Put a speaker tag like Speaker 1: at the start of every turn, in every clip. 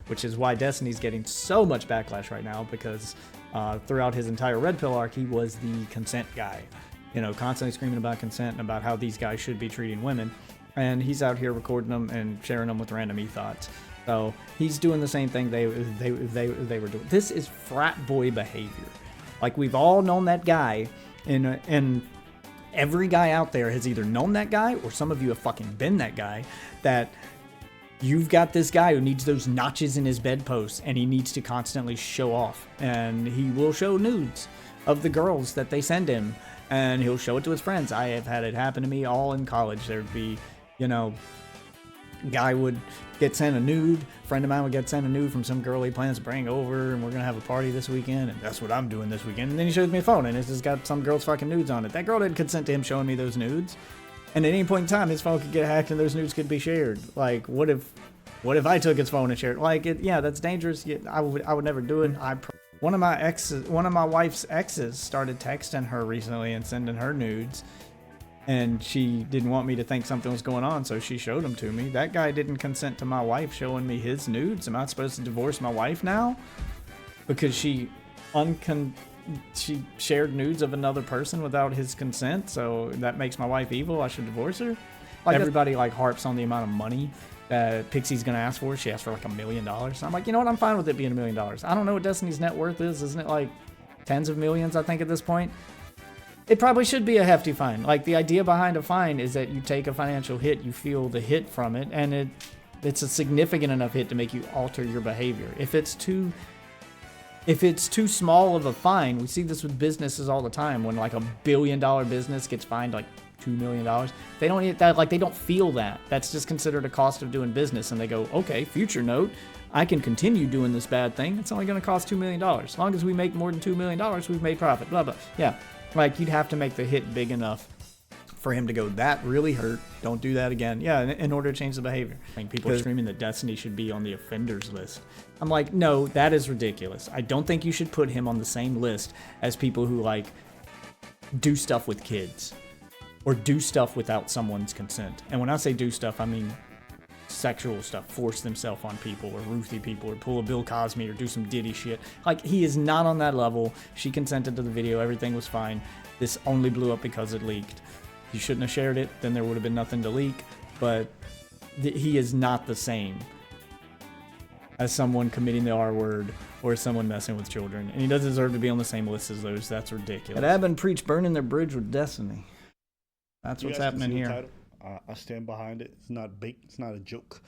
Speaker 1: which is why Destiny's getting so much backlash right now, because throughout his entire Red Pill arc, he was the consent guy, you know, constantly screaming about consent and about how these guys should be treating women. And he's out here recording them and sharing them with random e-thoughts. So he's doing the same thing they were doing. This is frat boy behavior. Like, we've all known that guy, and every guy out there has either known that guy, or some of you have fucking been that guy, that you've got this guy who needs those notches in his bedpost, and he needs to constantly show off. And he will show nudes of the girls that they send him, and he'll show it to his friends. I have had it happen to me all in college. There'd be, you know, guy would get sent a nude, friend of mine would get sent a nude from some girl he plans to bring over, and we're gonna have a party this weekend, and that's what I'm doing this weekend. And then he shows me a phone, and it's just got some girl's fucking nudes on it. That girl didn't consent to him showing me those nudes, and at any point in time his phone could get hacked and those nudes could be shared. Like, what if I took his phone and shared? Like, yeah, that's dangerous. I would never do it. One of my wife's exes started texting her recently and sending her nudes, and she didn't want me to think something was going on, so she showed them to me. That guy didn't consent to my wife showing me his nudes. Am I supposed to divorce my wife now because she shared nudes of another person without his consent? So that makes my wife evil. I should divorce her? Like, everybody like harps on the amount of money that Pixie's gonna ask for. She asked for like $1 million. I'm like, you know what? I'm fine with it being $1 million. I don't know what Destiny's net worth is. Isn't it like tens of millions, I think, at this point? It probably should be a hefty fine. Like, the idea behind a fine is that you take a financial hit, you feel the hit from it, and it's a significant enough hit to make you alter your behavior. If it's too small of a fine, we see this with businesses all the time. When like $1 billion business gets fined like $2 million, they don't eat that. Like, they don't feel that. That's just considered a cost of doing business, and they go, okay, future note, I can continue doing this bad thing. It's only going to cost $2 million. As long as we make more than $2 million, we've made profit. Blah blah. Yeah. Like, you'd have to make the hit big enough for him to go, that really hurt, don't do that again. Yeah, in order to change the behavior. Like, people are screaming that Destiny should be on the offenders list. I'm like, no, that is ridiculous. I don't think you should put him on the same list as people who, like, do stuff with kids or do stuff without someone's consent. And when I say do stuff, I mean sexual stuff, force themselves on people, or Ruthie people, or pull a Bill Cosby, or do some Diddy shit. Like, he is not on that level. She consented to the video, everything was fine. This only blew up because it leaked. You shouldn't have shared it, then there would have been nothing to leak. But he is not the same as someone committing the R word or someone messing with children, and he doesn't deserve to be on the same list as those. That's ridiculous. But Abba and Preach burning their bridge with Destiny. That's what's happening here.
Speaker 2: I stand behind it. It's not baked. It's not a joke.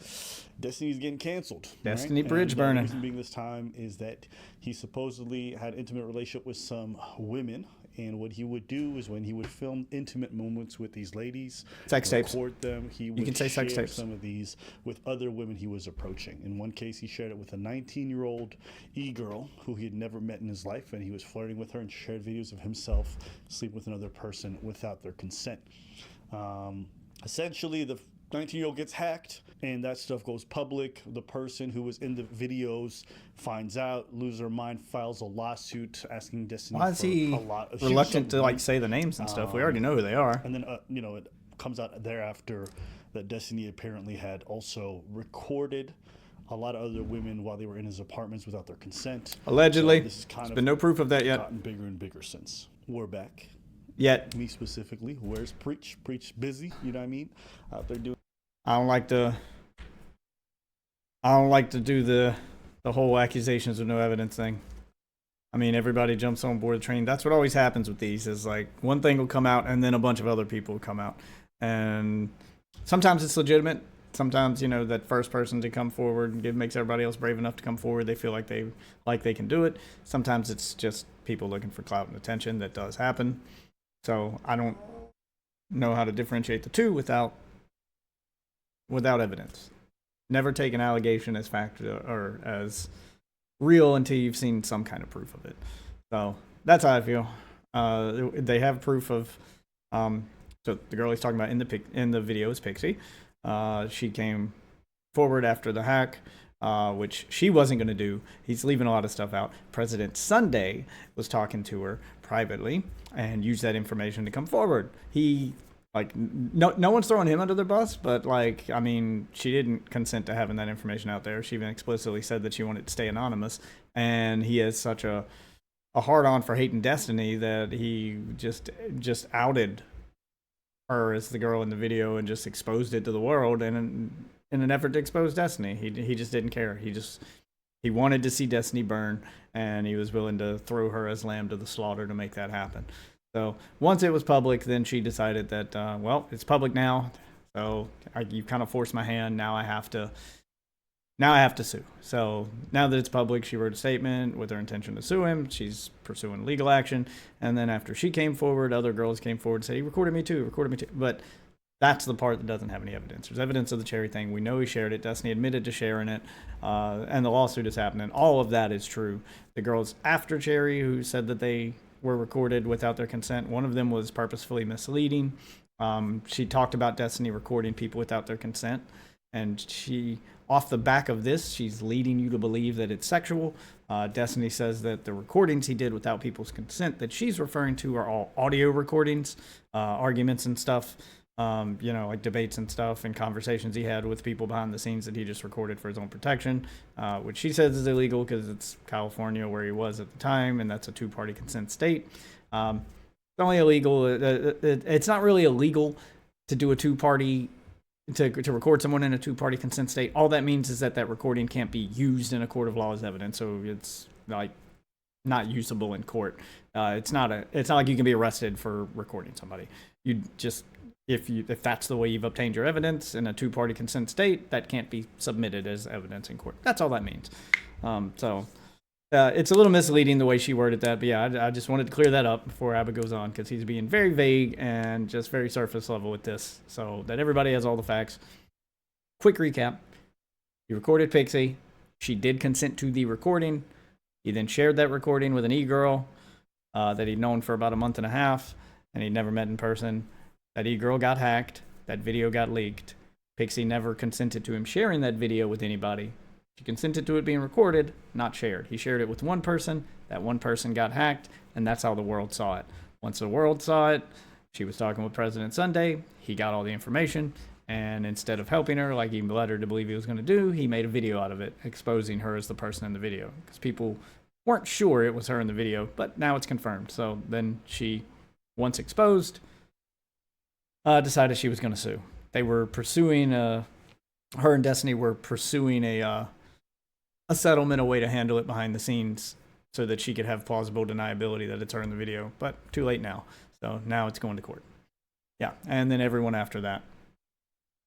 Speaker 2: Destiny's getting canceled.
Speaker 1: Destiny bridge burning.
Speaker 2: The reason being this time is that he supposedly had intimate relationship with some women, and what he would do is when he would film intimate moments with these ladies,
Speaker 1: sex tapes,
Speaker 2: record them, he would
Speaker 1: you can say
Speaker 2: share
Speaker 1: sex tapes.
Speaker 2: some of these with other women he was approaching. In one case, he shared it with a 19-year-old e-girl who he had never met in his life, and he was flirting with her and shared videos of himself sleeping with another person without their consent. Essentially, the 19-year-old gets hacked, and that stuff goes public. The person who was in the videos finds out, loses their mind, files a lawsuit asking Destiny
Speaker 1: Why is he reluctant to, like, say the names and stuff? We already know who they are.
Speaker 2: And then, it comes out thereafter that Destiny apparently had also recorded a lot of other women while they were in his apartments without their consent.
Speaker 1: Allegedly.
Speaker 2: So this is kind
Speaker 1: There's
Speaker 2: of
Speaker 1: been no proof of that yet.
Speaker 2: Gotten bigger and bigger since. We're back.
Speaker 1: Yet.
Speaker 2: Me specifically. Where's Preach? Preach busy, you know what I mean? Out there doing.
Speaker 1: I don't like to do the whole accusations with no evidence thing. I mean, everybody jumps on board the train. That's what always happens with these, is like one thing will come out and then a bunch of other people will come out. And sometimes it's legitimate. Sometimes, that first person to come forward makes everybody else brave enough to come forward. They feel like they can do it. Sometimes it's just people looking for clout and attention. That does happen. So I don't know how to differentiate the two without evidence. Never take an allegation as fact or as real until you've seen some kind of proof of it. So that's how I feel. They have proof of. So the girl he's talking about in the video is Pixie. She came forward after the hack, which she wasn't going to do. He's leaving a lot of stuff out. President Sunday was talking to her privately and used that information to come forward. He Like, no one's throwing him under the bus, but like, I mean, she didn't consent to having that information out there. She even explicitly said that she wanted to stay anonymous, and he has such a hard on for hating Destiny that he just outed her as the girl in the video and just exposed it to the world in an effort to expose Destiny. He just didn't care. He wanted to see Destiny burn, and he was willing to throw her as lamb to the slaughter to make that happen. So once it was public, then she decided that, well, it's public now, so you kind of forced my hand. Now I have to sue. So now that it's public, she wrote a statement with her intention to sue him. She's pursuing legal action. And then after she came forward, other girls came forward and said, he recorded me too. But that's the part that doesn't have any evidence. There's evidence of the Cherry thing. We know he shared it. Destiny admitted to sharing it. And the lawsuit is happening. All of that is true. The girls after Cherry who said that they were recorded without their consent, one of them was purposefully misleading. She talked about Destiny recording people without their consent. And she, off the back of this, she's leading you to believe that it's sexual. Destiny says that the recordings he did without people's consent that she's referring to are all audio recordings, arguments and stuff, like debates and stuff and conversations he had with people behind the scenes that he just recorded for his own protection, which she says is illegal because it's California where he was at the time, and that's a two-party consent state. It's only illegal. It's not really illegal to do a two-party to record someone in a two-party consent state. All that means is that recording can't be used in a court of law as evidence, so it's like not usable in court. It's not like you can be arrested for recording somebody. You just if that's the way you've obtained your evidence in a two-party consent state, that can't be submitted as evidence in court. That's all that means. It's a little misleading the way she worded that, but yeah, I just wanted to clear that up before Abba goes on, because he's being very vague and just very surface level with this, so that everybody has all the facts. Quick recap. He recorded Pixie. She did consent to the recording. He then shared that recording with an e-girl that he'd known for about a month and a half, and he'd never met in person. That e-girl got hacked. That video got leaked. Pixie never consented to him sharing that video with anybody. She consented to it being recorded, not shared. He shared it with one person. That one person got hacked, and that's how the world saw it. Once the world saw it, she was talking with President Sunday. He got all the information, and instead of helping her like he led her to believe he was going to do, he made a video out of it, exposing her as the person in the video. Because people weren't sure it was her in the video, but now it's confirmed. So then she, once exposed, decided she was going to sue. They were pursuing her and Destiny were pursuing a settlement, a way to handle it behind the scenes so that she could have plausible deniability that it's her in the video, but too late now. So now it's going to court. Yeah, and then everyone after that.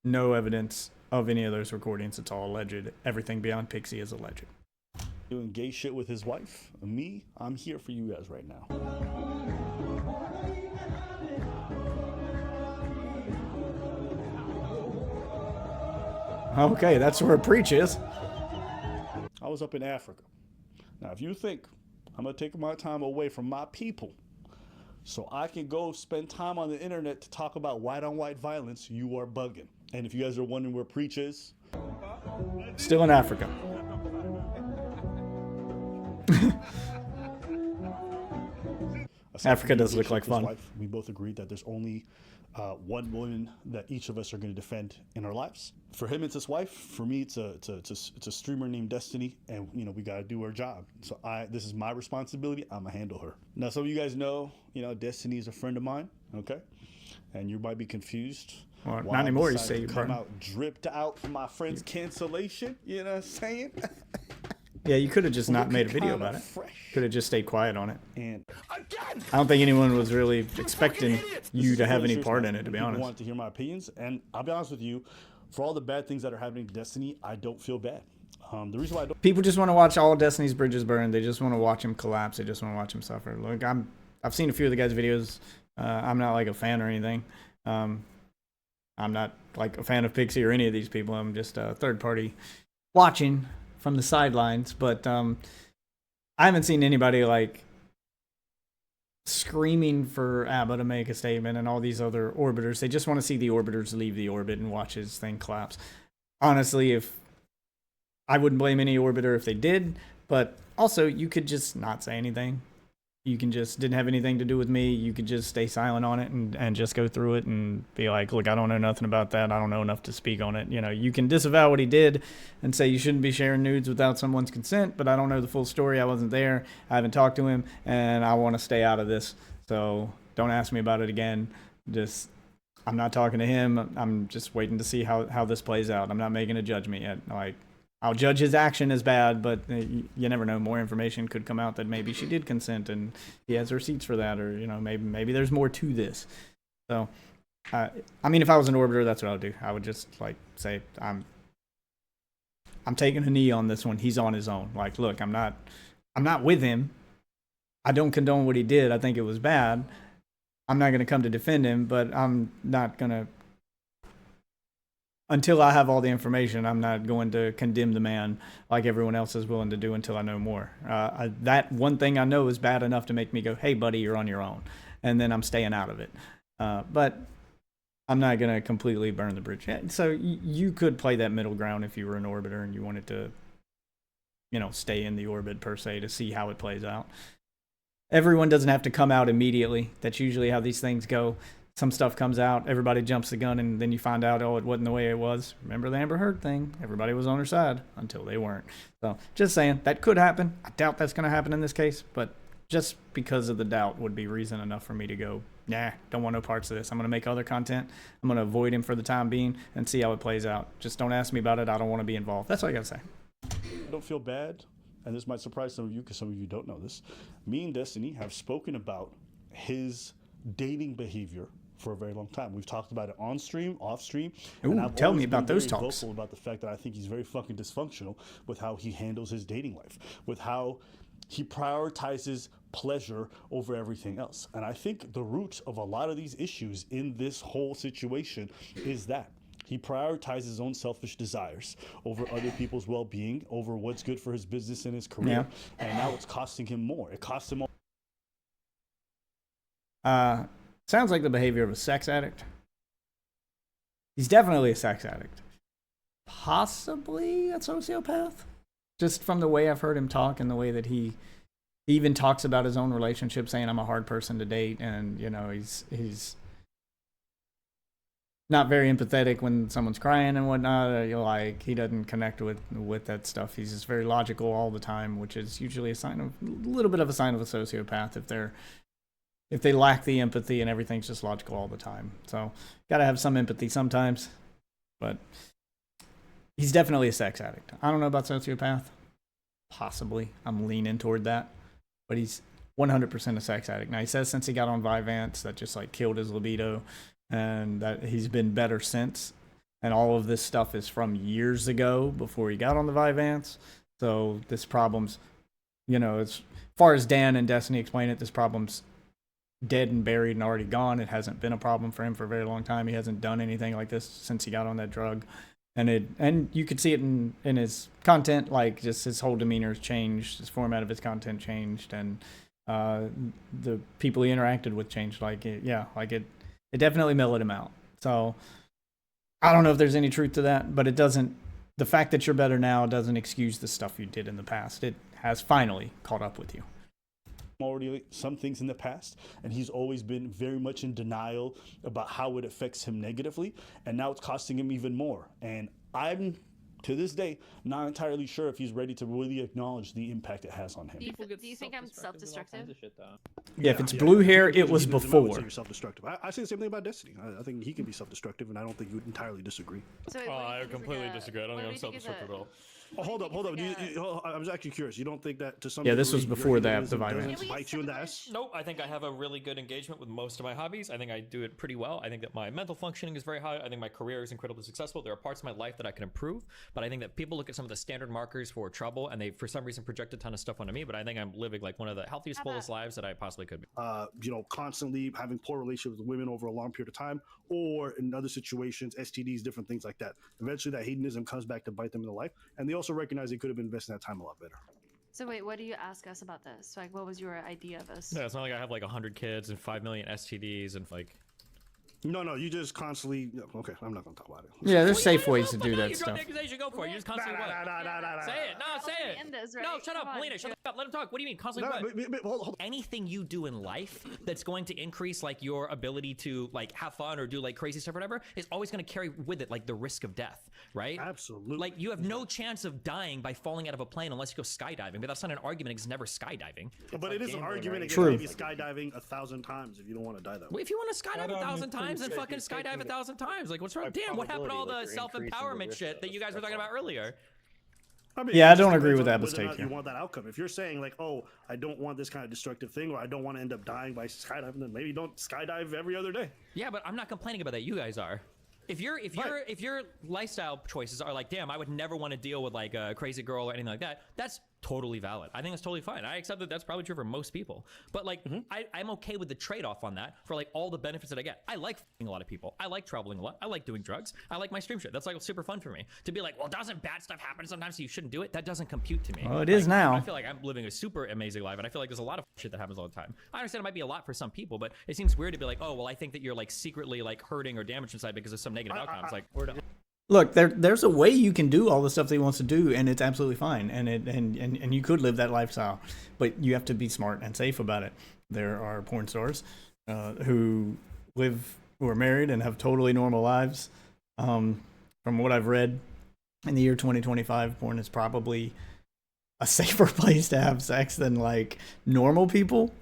Speaker 1: No evidence of any of those recordings. It's all alleged. Everything beyond Pixie is alleged.
Speaker 2: Doing gay shit with his wife. Me, I'm here for you guys right now.
Speaker 1: Okay, that's where Preach is.
Speaker 2: I was up in Africa. Now, if you think I'm going to take my time away from my people so I can go spend time on the internet to talk about white-on-white violence, you are bugging. And if you guys are wondering where Preach is,
Speaker 1: still in Africa. Africa does look like fun.
Speaker 2: Wife, we both agreed that there's only one woman that each of us are going to defend in our lives. For him, it's his wife. For me, it's a streamer named Destiny, and we got to do our job. So this is my responsibility. I'm gonna handle her. Now, some of you guys know, Destiny is a friend of mine. Okay, and you might be confused.
Speaker 1: Well, not anymore. You say you
Speaker 2: come out dripped out from my friend's cancellation. You know what I'm saying?
Speaker 1: Yeah, you could have just not made a video about it. Could have just stayed quiet on it.
Speaker 2: And
Speaker 1: I don't think anyone was really expecting you to have any part in it, to be honest.
Speaker 2: People wanted to hear my opinions, and I'll be honest with you, for all the bad things that are happening to Destiny, I don't feel bad. The reason why I don't...
Speaker 1: People just want to watch all of Destiny's bridges burn. They just want to watch him collapse. They just want to watch him suffer. Look, I've seen a few of the guys' videos. I'm not like a fan or anything. I'm not like a fan of Pixie or any of these people. I'm just a third party watching from the sidelines, but I haven't seen anybody like screaming for Abba to make a statement and all these other orbiters. They just want to see the orbiters leave the orbit and watch his thing collapse. Honestly, if I wouldn't blame any orbiter if they did, but also you could just not say anything. you can just didn't have anything to do with me. You could just stay silent on it and just go through it and be like, look, I don't know nothing about that. I don't know enough to speak on it. You know, you can disavow what he did and say you shouldn't be sharing nudes without someone's consent, but I don't know the full story. I wasn't there. I haven't talked to him, and I want to stay out of this. So don't ask me about it again. Just, I'm not talking to him. I'm just waiting to see how this plays out. I'm not making a judgment yet. Like, I'll judge his action as bad, but you never know. More information could come out that maybe she did consent and he has receipts for that, or you know, maybe there's more to this. So, I mean, if I was an orbiter, that's what I would do. I would just like say, I'm taking a knee on this one. He's on his own. Like, look, I'm not with him. I don't condone what he did. I think it was bad. I'm not going to come to defend him, but I'm not going to. Until I have all the information, I'm not going to condemn the man like everyone else is willing to do until I know more. That one thing I know is bad enough to make me go, hey, buddy, you're on your own. And then I'm staying out of it. But I'm not going to completely burn the bridge. So you could play that middle ground if you were an orbiter and you wanted to, you know, stay in the orbit per se to see how it plays out. Everyone doesn't have to come out immediately. That's usually how these things go. Some stuff comes out, everybody jumps the gun, and then you find out, oh, it wasn't the way it was. Remember the Amber Heard thing? Everybody was on her side until they weren't. So just saying, that could happen. I doubt that's going to happen in this case, but just because of the doubt would be reason enough for me to go, nah, don't want no parts of this. I'm going to make other content. I'm going to avoid him for the time being and see how it plays out. Just don't ask me about it. I don't want to be involved. That's all I got to say.
Speaker 2: I don't feel bad, and this might surprise some of you because some of you don't know this. Me and Destiny have spoken about his dating behavior for a very long time. We've talked about it on stream, off stream.
Speaker 1: Ooh,
Speaker 2: and I've
Speaker 1: tell
Speaker 2: always
Speaker 1: me about
Speaker 2: been
Speaker 1: those
Speaker 2: very
Speaker 1: talks.
Speaker 2: vocal about the fact that I think he's very fucking dysfunctional with how he handles his dating life, with how he prioritizes pleasure over everything else. And I think the root of a lot of these issues in this whole situation is that he prioritizes his own selfish desires over other people's well-being, over what's good for his business and his career. Yeah. And now it's costing him more. It costs him more.
Speaker 1: Sounds like the behavior of a sex addict. He's definitely a sex addict. Possibly a sociopath. Just from the way I've heard him talk and the way that he even talks about his own relationship, saying I'm a hard person to date, and you know, he's not very empathetic when someone's crying and whatnot. Like, he doesn't connect with that stuff. He's just very logical all the time, which is usually a little bit of a sign of a sociopath if they lack the empathy and everything's just logical all the time. So, gotta have some empathy sometimes. But he's definitely a sex addict. I don't know about sociopath. Possibly. I'm leaning toward that. But he's 100% a sex addict. Now, he says since he got on Vyvanse, that just like killed his libido, and that he's been better since. And all of this stuff is from years ago before he got on the Vyvanse. So this problem's, you know, as far as Dan and Destiny explain it, this problem's dead and buried and already gone. It hasn't been a problem for him for a very long time. He hasn't done anything like this since he got on that drug. And you could see it in his content, like just his whole demeanor has changed, his format of his content changed, and the people he interacted with changed. It definitely mellowed him out. So I don't know if there's any truth to that, but it doesn't. The fact that you're better now doesn't excuse the stuff you did in the past. It has finally caught up with you.
Speaker 2: Already some things in the past, and he's always been very much in denial about how it affects him negatively, and now it's costing him even more. And I'm, to this day, not entirely sure if he's ready to really acknowledge the impact it has on him.
Speaker 3: Do you think I'm self-destructive?
Speaker 1: Yeah, if it's blue hair, it was before.
Speaker 4: You're self-destructive. I say the same thing about Destiny. I think he can be self-destructive, and I don't think you would entirely disagree.
Speaker 3: So
Speaker 5: I completely disagree. I don't think I'm self-destructive at all.
Speaker 4: Oh, hold up. I was actually curious. You don't think that to some
Speaker 1: Yeah, this was
Speaker 4: degree,
Speaker 1: before
Speaker 4: your
Speaker 1: the
Speaker 4: hedonism
Speaker 1: Vyvanse.
Speaker 4: doesn't bite you in the ass?
Speaker 5: Nope, I think I have a really good engagement with most of my hobbies. I think I do it pretty well. I think that my mental functioning is very high. I think my career is incredibly successful. There are parts of my life that I can improve, but I think that people look at some of the standard markers for trouble and they, for some reason, project a ton of stuff onto me, but I think I'm living like one of the healthiest, fullest lives that I possibly could be.
Speaker 4: Constantly having poor relationships with women over a long period of time, or in other situations, STDs, different things like that. Eventually, that hedonism comes back to bite them in the life, and they also recognize they could have been investing that time a lot better.
Speaker 3: So wait, what do you ask us about this? Like, what was your idea of this?
Speaker 5: Yeah, it's not like I have like 100 kids and 5 million STDs and like
Speaker 4: No, you just constantly. Okay, I'm not gonna talk about it.
Speaker 1: Yeah, there's safe ways to
Speaker 5: But
Speaker 1: do
Speaker 5: now
Speaker 1: that
Speaker 5: you drop
Speaker 1: stuff.
Speaker 5: the accusation, go for it. You just constantly what? Say it. No, say
Speaker 3: Hopefully
Speaker 5: it.
Speaker 3: end this,
Speaker 5: No,
Speaker 3: right?
Speaker 5: shut up,
Speaker 3: Come on.
Speaker 5: Melina. Shut up. Let him talk. What do you mean? Constantly
Speaker 4: No,
Speaker 5: what?
Speaker 4: but hold.
Speaker 5: Anything you do in life that's going to increase like your ability to like have fun or do like crazy stuff or whatever is always going to carry with it like the risk of death, right?
Speaker 4: Absolutely.
Speaker 5: Like you have no chance of dying by falling out of a plane unless you go skydiving. But that's not an argument. It's never skydiving.
Speaker 4: But it is an argument against
Speaker 1: True.
Speaker 4: maybe skydiving 1,000 times if you don't want to die that way.
Speaker 5: Well, if you want to skydive
Speaker 6: That
Speaker 5: 1,000 times, then
Speaker 6: increases
Speaker 5: fucking
Speaker 6: if you're
Speaker 5: skydive
Speaker 6: taking
Speaker 5: 1,000 times. Like, what's wrong?
Speaker 6: by
Speaker 5: Damn, what happened to all
Speaker 6: probability,
Speaker 5: the
Speaker 6: like, you're increasing the
Speaker 5: self-empowerment
Speaker 6: risk
Speaker 5: shit
Speaker 6: of
Speaker 5: that you guys were talking about earlier?
Speaker 4: I mean,
Speaker 1: Yeah,
Speaker 4: it
Speaker 1: I don't
Speaker 4: just
Speaker 1: agree
Speaker 4: depends
Speaker 1: with
Speaker 4: on
Speaker 1: that
Speaker 4: whether or not
Speaker 1: mistake,
Speaker 4: you
Speaker 1: yeah.
Speaker 4: want that outcome. If you're saying like, oh, I don't want this kind of destructive thing, or I don't want to end up dying by skydiving, then maybe don't skydive every other day.
Speaker 5: Yeah, but I'm not complaining about that. You guys are. If your lifestyle choices are like, damn, I would never want to deal with like a crazy girl or anything like that, that's totally valid. I think that's totally fine. I accept that that's probably true for most people. But like, I'm okay with the trade-off on that for like all the benefits that I get. I like f***ing a lot of people. I like traveling a lot. I like doing drugs. I like my stream shit. That's like super fun for me. To be like, well, doesn't bad stuff happen sometimes so you shouldn't do it? That doesn't compute to me.
Speaker 1: Well, it is now.
Speaker 5: I feel like I'm living a super amazing life, and I feel like there's a lot of shit that happens all the time. I understand it might be a lot for some people, but it seems weird to be like, oh, well, I think that you're like secretly like hurting or damaged inside because of some negative outcomes. Like, we're done.
Speaker 1: Look, there's a way you can do all the stuff that he wants to do, and it's absolutely fine. And you could live that lifestyle, but you have to be smart and safe about it. There are porn stars who are married and have totally normal lives. From what I've read, in the year 2025, porn is probably a safer place to have sex than like normal people.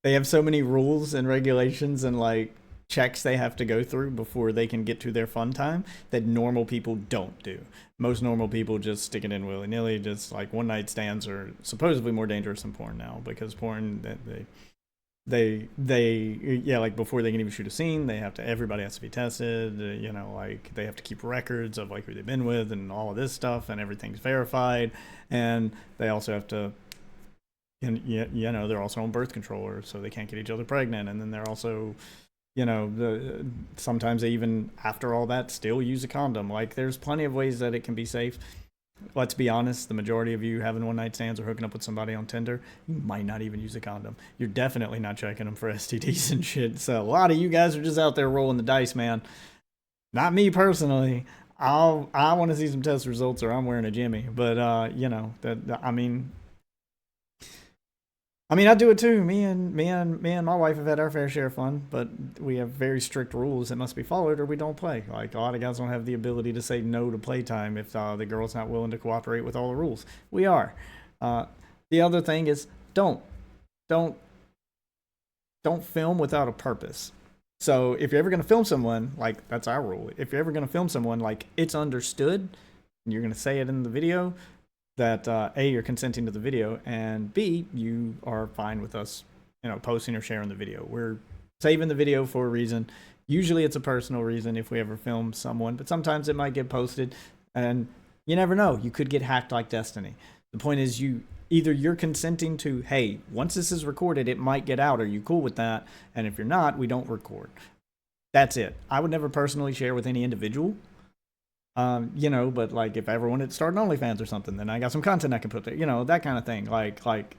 Speaker 1: They have so many rules and regulations and like checks they have to go through before they can get to their fun time that normal people don't do. Most normal people just stick it in willy-nilly. Just like one night stands are supposedly more dangerous than porn now, because porn they like before they can even shoot a scene, everybody has to be tested, like they have to keep records of like who they've been with and all of this stuff, and everything's verified. And they also have to, they're also on birth control, so they can't get each other pregnant. And then they're also, sometimes they even, after all that, still use a condom. Like, there's plenty of ways that it can be safe. Let's be honest, the majority of you having one night stands or hooking up with somebody on Tinder, you might not even use a condom. You're definitely not checking them for STDs and shit. So a lot of you guys are just out there rolling the dice, man. Not me personally. I want to see some test results, or I'm wearing a Jimmy. But I do it too. Me and my wife have had our fair share of fun, but we have very strict rules that must be followed, or we don't play. Like, a lot of guys don't have the ability to say no to playtime if the girl's not willing to cooperate with all the rules. We are. The other thing is don't film without a purpose. So if you're ever going to film someone, like, that's our rule. If you're ever going to film someone, like, it's understood, and you're going to say it in the video, that A, you're consenting to the video, and B, you are fine with us, posting or sharing the video. We're saving the video for a reason. Usually it's a personal reason if we ever film someone, but sometimes it might get posted, and you never know. You could get hacked like Destiny. The point is, you're consenting to, hey, once this is recorded, it might get out. Are you cool with that? And if you're not, we don't record. That's it. I would never personally share with any individual. But like if I ever wanted to start an OnlyFans or something, then I got some content I can put there, that kind of thing. Like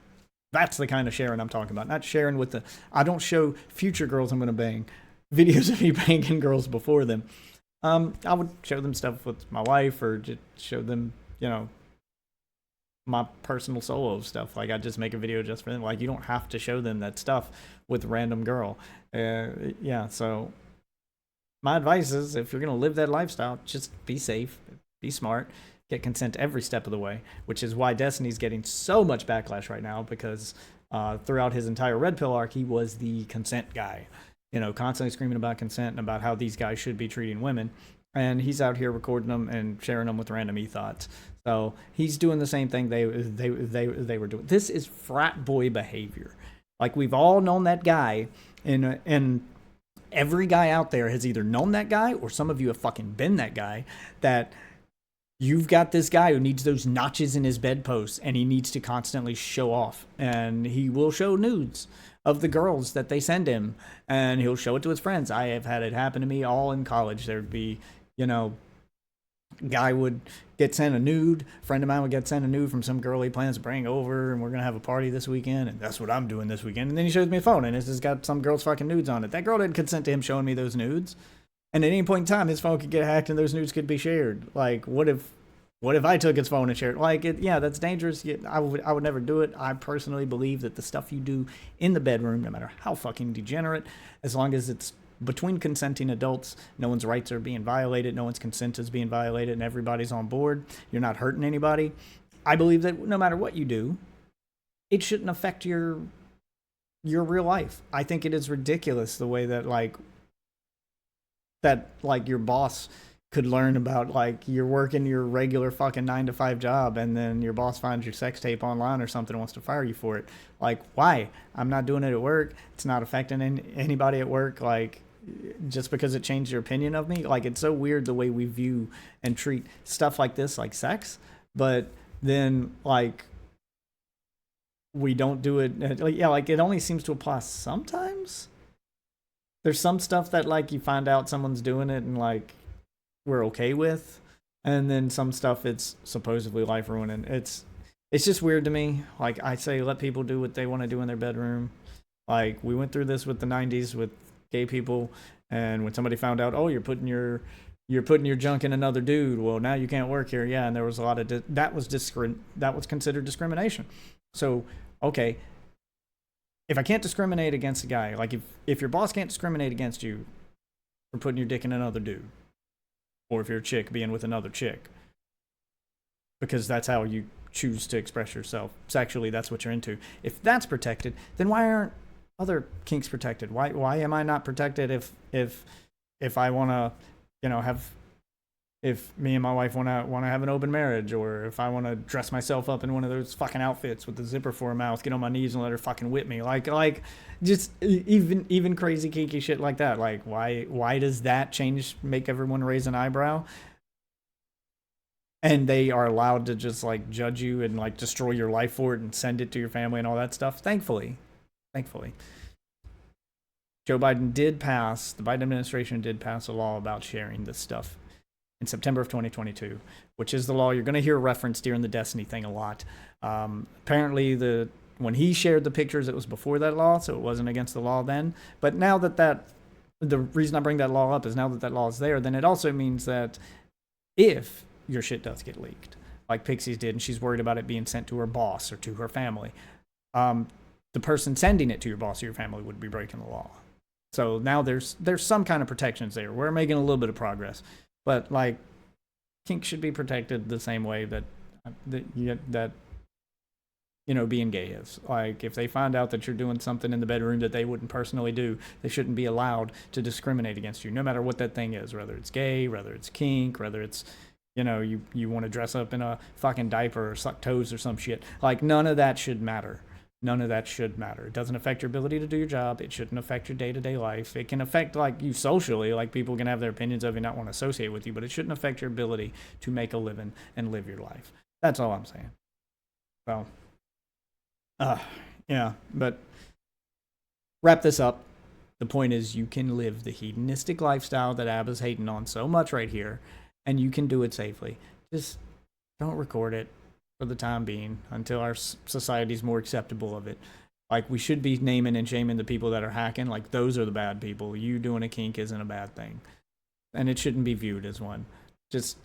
Speaker 1: that's the kind of sharing I'm talking about. Not sharing with I don't show future girls I'm going to bang videos of me banging girls before them. I would show them stuff with my wife, or just show them, my personal solo stuff. Like, I just make a video just for them. Like, you don't have to show them that stuff with a random girl. So my advice is, if you're going to live that lifestyle, just be safe, be smart, get consent every step of the way, which is why Destiny's getting so much backlash right now, because throughout his entire Red Pill arc, he was the consent guy, constantly screaming about consent and about how these guys should be treating women. And he's out here recording them and sharing them with random e-thoughts. So he's doing the same thing they were doing. This is frat boy behavior. Like, we've all known that guy, and every guy out there has either known that guy, or some of you have fucking been that guy, that you've got this guy who needs those notches in his bedpost, and he needs to constantly show off. And he will show nudes of the girls that they send him, and he'll show it to his friends. I have had it happen to me all in college. There'd be, Guy would get sent a nude. Friend of mine would get sent a nude from some girl he plans to bring over, and we're gonna have a party this weekend, and that's what I'm doing this weekend. And then he shows me a phone, and it's just got some girl's fucking nudes on it. That girl didn't consent to him showing me those nudes. And at any point in time, his phone could get hacked, and those nudes could be shared. Like, what if I took his phone and shared? Like, yeah, that's dangerous. I would never do it. I personally believe that the stuff you do in the bedroom, no matter how fucking degenerate, as long as it's between consenting adults, no one's rights are being violated, no one's consent is being violated, and everybody's on board, you're not hurting anybody. I believe that no matter what you do, it shouldn't affect your real life. I think it is ridiculous the way that your boss could learn about, like, you're working your regular fucking 9-to-5 job, and then your boss finds your sex tape online or something and wants to fire you for it. Like, why? I'm not doing it at work. It's not affecting anybody at work. Like, just because it changed your opinion of me. Like, it's so weird the way we view and treat stuff like this, like sex, but then, like, we don't do it. Like, it only seems to apply sometimes. There's some stuff that, like, you find out someone's doing it and, like, we're okay with, and then some stuff it's supposedly life ruining. It's just weird to me. Like, I say, let people do what they want to do in their bedroom. Like, we went through this with the 90s with gay people, and when somebody found out, oh, you're putting your junk in another dude, well, now you can't work here. Yeah, and there was a lot of that was considered discrimination. So, okay, if I can't discriminate against a guy, like if your boss can't discriminate against you for putting your dick in another dude, or if you're a chick being with another chick, because that's how you choose to express yourself sexually, that's what you're into. If that's protected, then why aren't other kinks protected? Why am I not protected if I want to, if me and my wife want to have an open marriage, or if I want to dress myself up in one of those fucking outfits with the zipper for a mouth, get on my knees and let her fucking whip me, like just even crazy kinky shit like that. Like, why does that make everyone raise an eyebrow? And they are allowed to just, like, judge you and, like, destroy your life for it and send it to your family and all that stuff. Thankfully, the Biden administration did pass a law about sharing this stuff in September of 2022, which is the law you're going to hear referenced during the Destiny thing a lot. Apparently, when he shared the pictures, it was before that law, so it wasn't against the law then. But now the reason I bring that law up is now that law is there, then it also means that if your shit does get leaked, like Pixie's did, and she's worried about it being sent to her boss or to her family, the person sending it to your boss or your family would be breaking the law. So now there's some kind of protections there. We're making a little bit of progress. But, like, kink should be protected the same way that being gay is. Like, if they find out that you're doing something in the bedroom that they wouldn't personally do, they shouldn't be allowed to discriminate against you, no matter what that thing is, whether it's gay, whether it's kink, whether it's, you want to dress up in a fucking diaper or suck toes or some shit. Like, none of that should matter. None of that should matter. It doesn't affect your ability to do your job. It shouldn't affect your day-to-day life. It can affect, like, you socially, like, people can have their opinions of you, not want to associate with you, but it shouldn't affect your ability to make a living and live your life. That's all I'm saying. So, yeah, but wrap this up. The point is, you can live the hedonistic lifestyle that Abba's hating on so much right here, and you can do it safely. Just don't record it for the time being until our society's more acceptable of it. Like, we should be naming and shaming the people that are hacking. Like, those are the bad people. You doing a kink isn't a bad thing, and it shouldn't be viewed as one. Just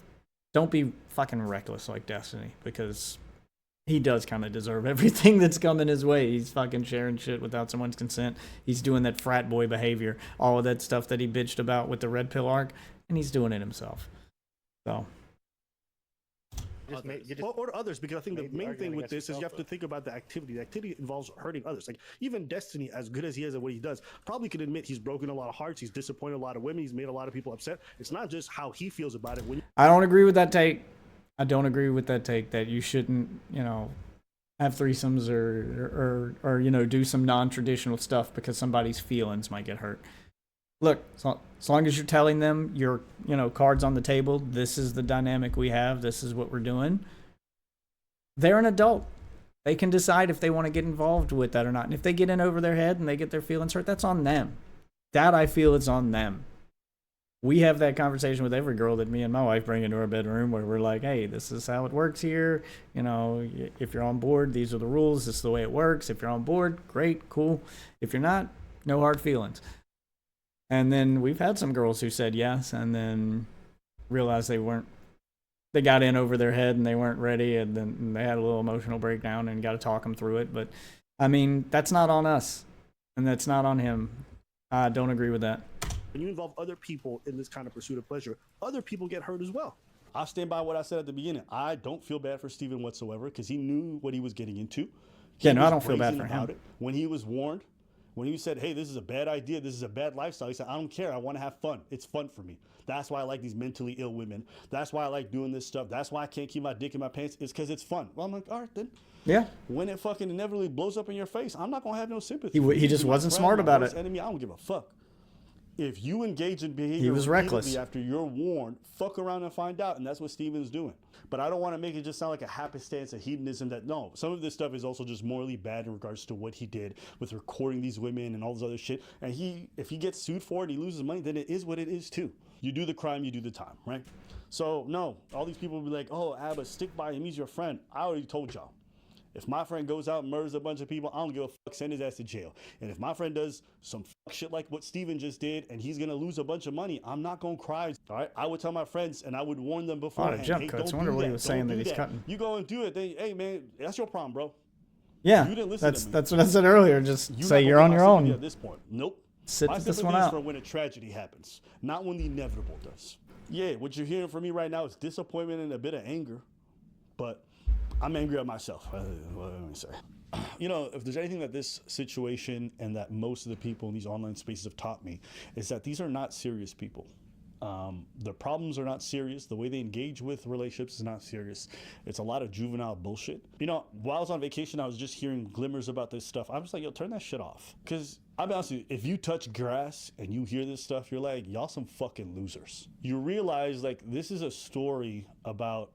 Speaker 1: don't be fucking reckless like Destiny, because he does kind of deserve everything that's coming his way. He's fucking sharing shit without someone's consent. He's doing that frat boy behavior, all of that stuff that he bitched about with the red pill arc, and he's doing it himself. So,
Speaker 4: or others, because I think the main thing with this is you have to think about the activity. The activity involves hurting others. Like, even Destiny, as good as he is at what he does, probably can admit he's broken a lot of hearts. He's disappointed a lot of women. He's made a lot of people upset. It's not just how he feels about it.
Speaker 1: I don't agree with that take. That you shouldn't, have threesomes or do some non-traditional stuff because somebody's feelings might get hurt. Look, so as long as you're telling them your, cards on the table, this is the dynamic we have, this is what we're doing, they're an adult. They can decide if they want to get involved with that or not. And if they get in over their head and they get their feelings hurt, that's on them. That, I feel, is on them. we have that conversation with every girl that me and my wife bring into our bedroom, where we're like, hey, this is how it works here. You know, if you're on board, these are the rules. This is the way it works. If you're on board, great, cool. If you're not, no hard feelings. And then we've had some girls who said yes and then realized they got in over their head and they weren't ready, and then they had a little emotional breakdown and got to talk them through it. But I mean, that's not on us and that's not on him. I don't agree with that.
Speaker 4: When you involve other people in this kind of pursuit of pleasure, other people get hurt as well.
Speaker 2: I stand by what I said at the beginning. I don't feel bad for Steven whatsoever, because he knew what he was getting into.
Speaker 1: Yeah, no, I don't feel bad for him.
Speaker 2: When he was warned, when he said, hey, this is a bad idea, this is a bad lifestyle, he said, I don't care, I want to have fun. It's fun for me. That's why I like these mentally ill women. That's why I like doing this stuff. That's why I can't keep my dick in my pants. It's because it's fun. Well, I'm like, all right, then.
Speaker 1: Yeah.
Speaker 2: When it fucking inevitably blows up in your face, I'm not going to have no sympathy.
Speaker 1: He just wasn't smart about it.
Speaker 2: Enemy, I don't give a fuck. If you engage in behavior,
Speaker 1: he was reckless.
Speaker 2: After you're warned, fuck around and find out, and that's what Steven's doing. But I don't want to make it just sound like a happenstance of hedonism. That no, some of this stuff is also just morally bad in regards to what he did with recording these women and all this other shit. And if he gets sued for it, and he loses money, then it is what it is too. You do the crime, you do the time, right? So no, all these people will be like, oh, Abba, stick by him, he's your friend. I already told y'all. If my friend goes out and murders a bunch of people, I don't give a fuck, send his ass to jail. And if my friend does some fuck shit like what Steven just did and he's gonna lose a bunch of money, I'm not gonna cry. All right, I would tell my friends and I would warn them before.
Speaker 1: Jump cuts. I wonder what he was saying that he's cutting.
Speaker 2: You go and do it. Then, hey man, that's your problem, bro.
Speaker 1: Yeah,
Speaker 2: you didn't listen to me.
Speaker 1: That's what I said earlier. Just say you're on your own.
Speaker 2: At this point, nope.
Speaker 1: Sit
Speaker 2: my
Speaker 1: this one out.
Speaker 2: For when a tragedy happens, not when the inevitable does. Yeah, what you're hearing from me right now is disappointment and a bit of anger, but I'm angry at myself. What let me say? You know, if there's anything that this situation and that most of the people in these online spaces have taught me, is that these are not serious people. Their problems are not serious. The way they engage with relationships is not serious. It's a lot of juvenile bullshit. You know, while I was on vacation, I was just hearing glimmers about this stuff. I was like, yo, turn that shit off. Because I'll be honest with you, if you touch grass and you hear this stuff, you're like, y'all some fucking losers. You realize, like, this is a story about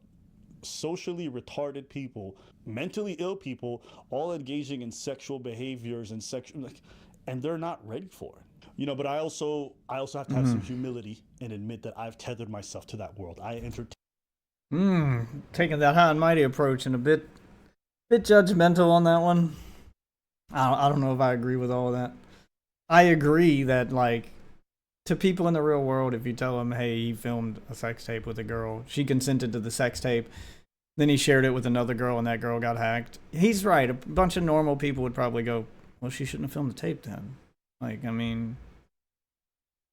Speaker 2: socially retarded people, mentally ill people, all engaging in sexual behaviors and and they're not ready for it. You know, but I also have to have some humility and admit that I've tethered myself to that world. I entertain.
Speaker 1: Taking that high and mighty approach and a bit judgmental on that one. I don't know if I agree with all of that. I agree that, like, to people in the real world, if you tell them, hey, he filmed a sex tape with a girl, she consented to the sex tape, then he shared it with another girl and that girl got hacked. He's right. A bunch of normal people would probably go, well, she shouldn't have filmed the tape then. Like, I mean,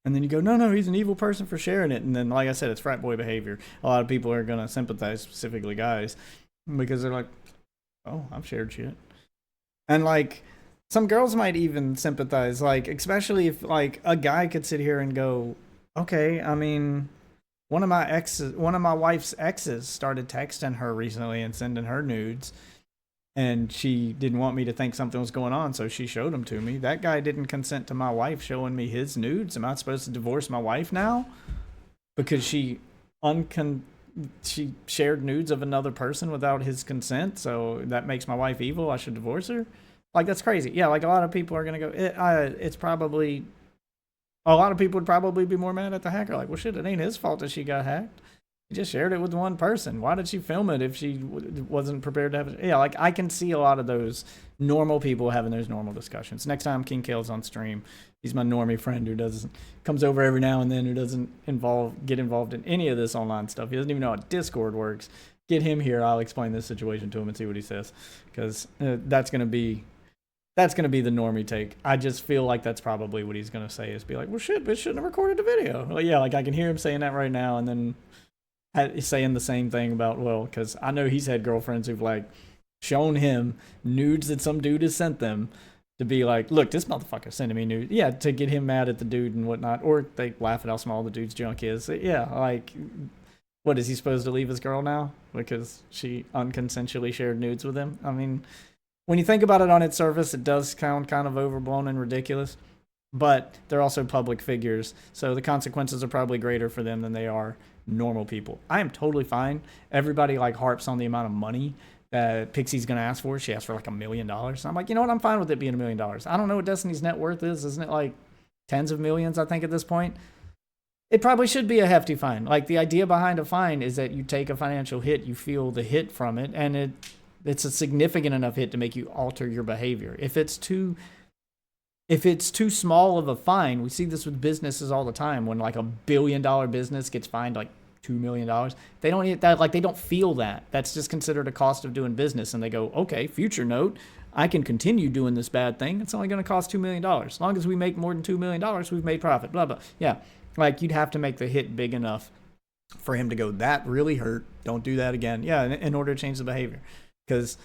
Speaker 1: and then you go, no, he's an evil person for sharing it. And then, like I said, it's frat boy behavior. A lot of people are going to sympathize, specifically guys, because they're like, oh, I've shared shit. And, like, some girls might even sympathize, like, especially if, like, a guy could sit here and go, okay, I mean, one of my wife's exes started texting her recently and sending her nudes, and she didn't want me to think something was going on, so she showed them to me. That guy didn't consent to my wife showing me his nudes. Am I supposed to divorce my wife now because she shared nudes of another person without his consent? So that makes my wife evil. I should divorce her? Like, that's crazy. Yeah, like, a lot of people are gonna go. It's probably a lot of people would probably be more mad at the hacker. Like, well, shit, it ain't his fault that she got hacked. He just shared it with one person. Why did she film it if she wasn't prepared to have it? Yeah, like, I can see a lot of those normal people having those normal discussions. Next time King Kale's on stream, he's my normie friend who comes over every now and then, who doesn't get involved in any of this online stuff. He doesn't even know how Discord works. Get him here. I'll explain this situation to him and see what he says, because that's gonna be the normie take. I just feel like that's probably what he's gonna say, is be like, well, shit, bitch shouldn't have recorded the video. Like, yeah, like, I can hear him saying that right now, and then saying the same thing about, well, because I know he's had girlfriends who've, like, shown him nudes that some dude has sent them to be like, look, this motherfucker sending me nudes. Yeah, to get him mad at the dude and whatnot. Or they laugh at how small the dude's junk is. Yeah, like, what, is he supposed to leave his girl now because she unconsensually shared nudes with him? I mean, when you think about it on its surface, it does sound kind of overblown and ridiculous. But they're also public figures, so the consequences are probably greater for them than they are normal people. I am totally fine. Everybody, like, harps on the amount of money that Pixie's going to ask for. She asked for like $1 million. And I'm like, you know what? I'm fine with it being $1 million. I don't know what Destiny's net worth is. Isn't it like tens of millions, I think, at this point? It probably should be a hefty fine. Like, the idea behind a fine is that you take a financial hit, you feel the hit from it, and it's a significant enough hit to make you alter your behavior. If it's too small of a fine, we see this with businesses all the time. When like $1 billion business gets fined like $2 million, they don't need that. Like, they don't feel that. That's just considered a cost of doing business, and they go, okay, future note, I can continue doing this bad thing. It's only going to cost $2 million. As long as we make more than $2 million, we've made profit. Blah blah. Yeah, like, you'd have to make the hit big enough for him to go, that really hurt. Don't do that again. Yeah, in order to change the behavior, because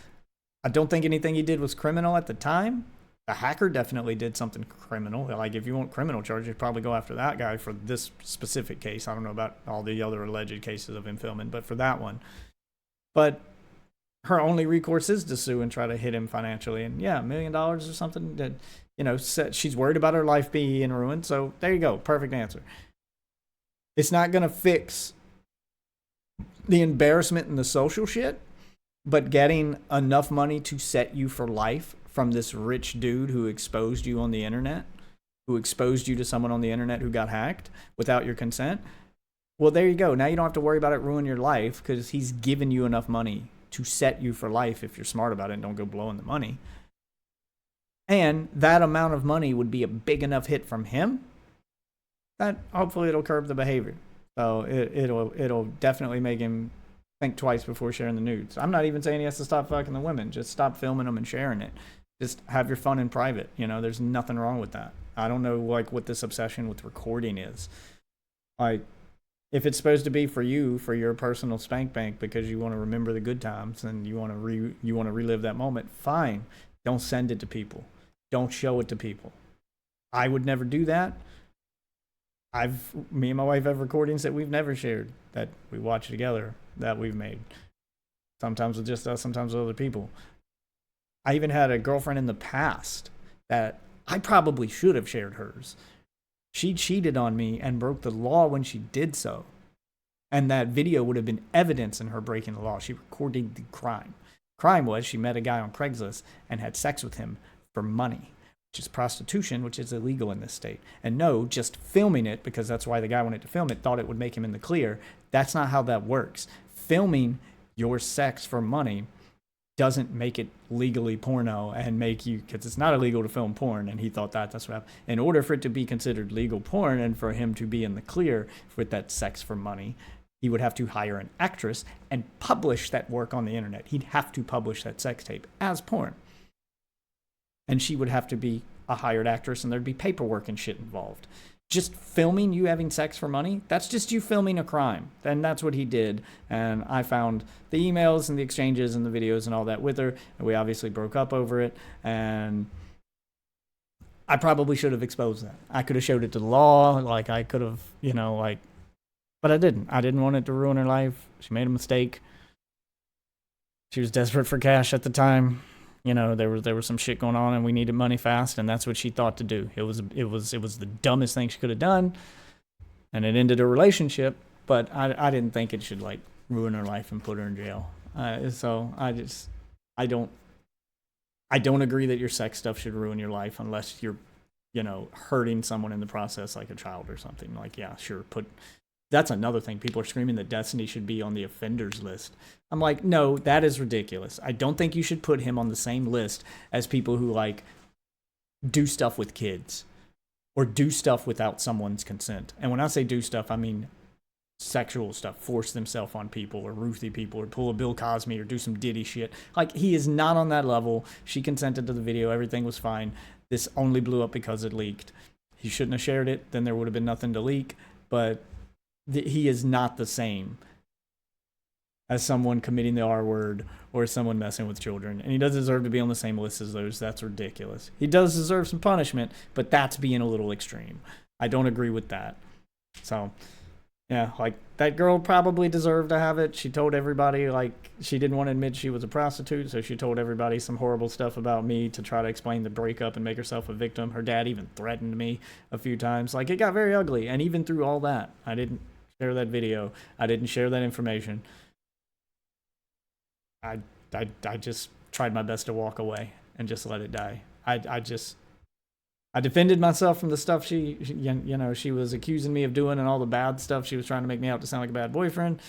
Speaker 1: I don't think anything he did was criminal at the time. A hacker definitely did something criminal. Like, if you want criminal charges, you'd probably go after that guy for this specific case. I don't know about all the other alleged cases of him filming, but for that one. But her only recourse is to sue and try to hit him financially. And yeah, $1 million or something that, she's worried about her life being ruined. So there you go. Perfect answer. It's not going to fix the embarrassment and the social shit, but getting enough money to set you for life from this rich dude who exposed you on the internet, who exposed you to someone on the internet who got hacked without your consent. Well, there you go. Now you don't have to worry about it ruining your life, because he's given you enough money to set you for life if you're smart about it and don't go blowing the money. And that amount of money would be a big enough hit from him that hopefully it'll curb the behavior. So it'll definitely make him think twice before sharing the nudes. I'm not even saying he has to stop fucking the women. Just stop filming them and sharing it. Just have your fun in private. There's nothing wrong with that. I don't know like what this obsession with recording is. Like, if it's supposed to be for you, for your personal spank bank, because you want to remember the good times and you want to relive that moment, fine. Don't send it to people. Don't show it to people. I would never do that. Me and my wife have recordings that we've never shared, that we watch together, that we've made. Sometimes with just us, sometimes with other people. I even had a girlfriend in the past that I probably should have shared hers. She cheated on me and broke the law when she did so. And that video would have been evidence in her breaking the law. She recorded the crime. Crime was she met a guy on Craigslist and had sex with him for money, which is prostitution, which is illegal in this state. And no, just filming it, because that's why the guy wanted to film it, thought it would make him in the clear. That's not how that works. Filming your sex for money doesn't make it legally porno and make you, because it's not illegal to film porn, and he thought that's what happened. In order for it to be considered legal porn and for him to be in the clear with that sex for money, he would have to hire an actress and publish that work on the internet. He'd have to publish that sex tape as porn. And she would have to be a hired actress, and there'd be paperwork and shit involved. Just filming you having sex for money, that's just you filming a crime. And that's what he did. And I found the emails and the exchanges and the videos and all that with her. And we obviously broke up over it. And I probably should have exposed that. I could have showed it to the law. Like, I could have, but I didn't. I didn't want it to ruin her life. She made a mistake. She was desperate for cash at the time. There was some shit going on, and we needed money fast, and that's what she thought to do. It was the dumbest thing she could have done, and it ended a relationship. But I didn't think it should like ruin her life and put her in jail. So I don't agree that your sex stuff should ruin your life unless you're hurting someone in the process, like a child or something. Like, yeah, sure, that's another thing. People are screaming that Destiny should be on the offenders list. I'm like, no, that is ridiculous. I don't think you should put him on the same list as people who like do stuff with kids or do stuff without someone's consent. And when I say do stuff, I mean sexual stuff, force themselves on people or Ruthie people or pull a Bill Cosby or do some Diddy shit. Like, he is not on that level. She consented to the video. Everything was fine. This only blew up because it leaked. He shouldn't have shared it. Then there would have been nothing to leak. But he is not the same as someone committing the R word or someone messing with children. And he doesn't deserve to be on the same list as those. That's ridiculous. He does deserve some punishment, but that's being a little extreme. I don't agree with that. So, yeah, like, that girl probably deserved to have it. She told everybody, like, she didn't want to admit she was a prostitute, so she told everybody some horrible stuff about me to try to explain the breakup and make herself a victim. Her dad even threatened me a few times. Like, it got very ugly. And even through all that, I didn't share that video. I didn't share that information. I just tried my best to walk away and just let it die. I just I defended myself from the stuff she was accusing me of doing and all the bad stuff she was trying to make me out to sound like a bad boyfriend.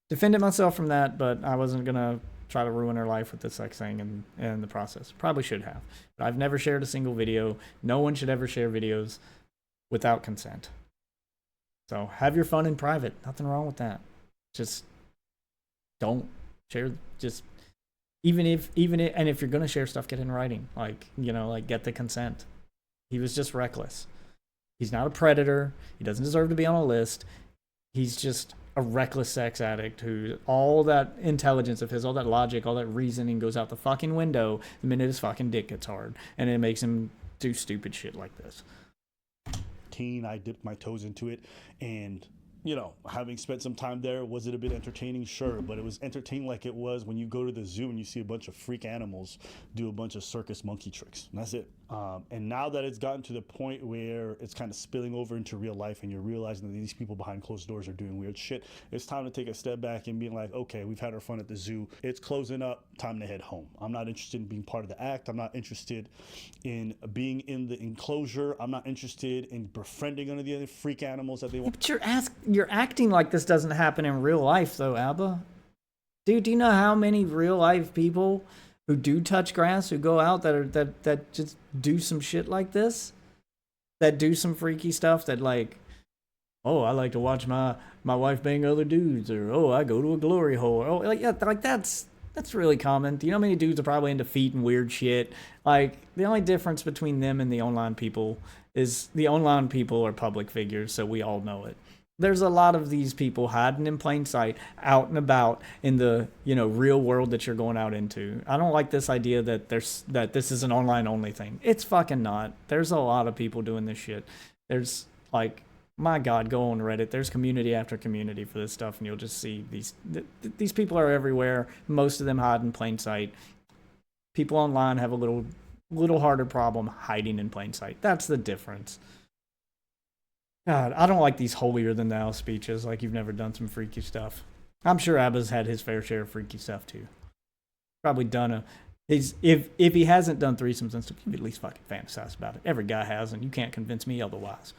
Speaker 1: Defended myself from that, but I wasn't going to try to ruin her life with the sex thing in the process. Probably should have. But I've never shared a single video. No one should ever share videos without consent. So have your fun in private. Nothing wrong with that. Just don't share. Just even if and if you're going to share stuff, get in writing. Like, get the consent. He was just reckless. He's not a predator. He doesn't deserve to be on a list. He's just a reckless sex addict who all that intelligence of his, all that logic, all that reasoning goes out the fucking window the minute his fucking dick gets hard. And it makes him do stupid shit like this.
Speaker 2: I dipped my toes into it, and having spent some time there, was it a bit entertaining? Sure, but it was entertaining like it was when you go to the zoo and you see a bunch of freak animals do a bunch of circus monkey tricks. And that's it. And now that it's gotten to the point where it's kind of spilling over into real life and you're realizing that these people behind closed doors are doing weird shit, it's time to take a step back and be like, okay, we've had our fun at the zoo. It's closing up. Time to head home. I'm not interested in being part of the act. I'm not interested in being in the enclosure. I'm not interested in befriending one of the other freak animals that they want.
Speaker 1: But you're acting like this doesn't happen in real life, though, Abba. Dude, do you know how many real life people who do touch grass, who go out that just do some shit like this, that do some freaky stuff, that like, oh, I like to watch my wife bang other dudes, or oh, I go to a glory hole, or, oh, like that's really common. Do you know how many dudes are probably into feet and weird shit? Like, the only difference between them and the online people is the online people are public figures, so we all know it. There's a lot of these people hiding in plain sight, out and about in the real world that you're going out into. I don't like this idea that this is an online only thing. It's fucking not. There's a lot of people doing this shit. There's like, my God, go on Reddit. There's community after community for this stuff, and you'll just see these people are everywhere. Most of them hide in plain sight. People online have a little harder problem hiding in plain sight. That's the difference. God, I don't like these holier than thou speeches like you've never done some freaky stuff. I'm sure Abba's had his fair share of freaky stuff too. Probably done if he hasn't done threesomes and stuff, you've at least fucking fantasized about it. Every guy has, and you can't convince me otherwise.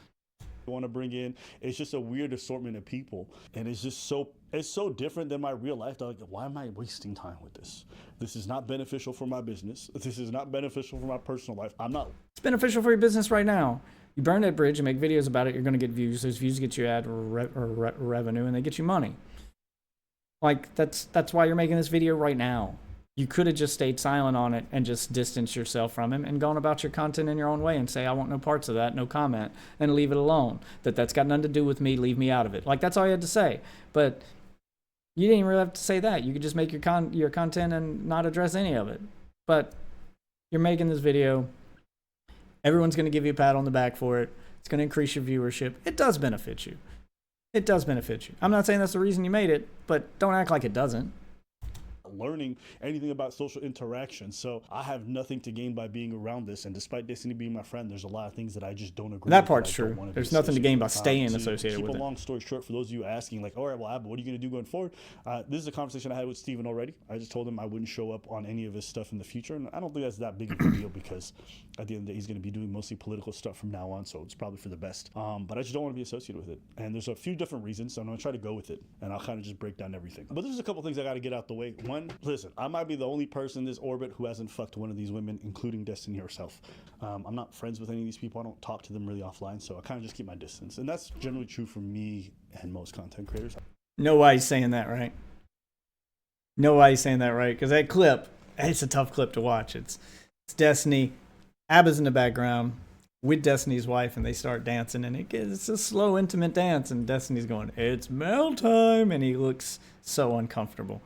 Speaker 2: Want to bring in, it's just a weird assortment of people, and it's so different than my real life. Like, why am I wasting time with this? This is not beneficial for my business. This is not beneficial for my personal life. It's
Speaker 1: beneficial for your business right now. You burn that bridge and make videos about it, you're going to get views. Those views get you ad revenue, and they get you money. Like, that's why you're making this video right now. You could have just stayed silent on it and just distanced yourself from him and gone about your content in your own way and say, I want no parts of that, no comment, and leave it alone. That's got nothing to do with me, leave me out of it. Like, that's all you had to say. But you didn't even really have to say that. You could just make your content and not address any of it. But you're making this video. Everyone's going to give you a pat on the back for it. It's going to increase your viewership. It does benefit you. It does benefit you. I'm not saying that's the reason you made it, but don't act like it doesn't.
Speaker 2: Learning anything about social interaction, so I have nothing to gain by being around this. And despite Destiny being my friend, there's a lot of things that I just don't agree with.
Speaker 1: That part's true. There's nothing to gain by staying associated with it.
Speaker 2: Keep a long story short, for those of you asking, like, all right, well, Abba, what are you going to do going forward? This is a conversation I had with Steven already. I just told him I wouldn't show up on any of his stuff in the future, and I don't think that's that big of a deal because at the end of the day, he's going to be doing mostly political stuff from now on, so it's probably for the best. But I just don't want to be associated with it, and there's a few different reasons, so I'm going to try to go with it, and I'll kind of just break down everything. But there's a couple things I got to get out the way. One, listen, I might be the only person in this orbit who hasn't fucked one of these women, including Destiny herself. I'm not friends with any of these people. I don't talk to them really offline, so I kind of just keep my distance. And that's generally true for me and most content creators.
Speaker 1: No way he's saying that right. No way he's saying that right, because that clip, it's a tough clip to watch. It's Destiny, Abba's in the background with Destiny's wife, and they start dancing, and it's a slow, intimate dance, and Destiny's going, it's Mel time, and he looks so uncomfortable.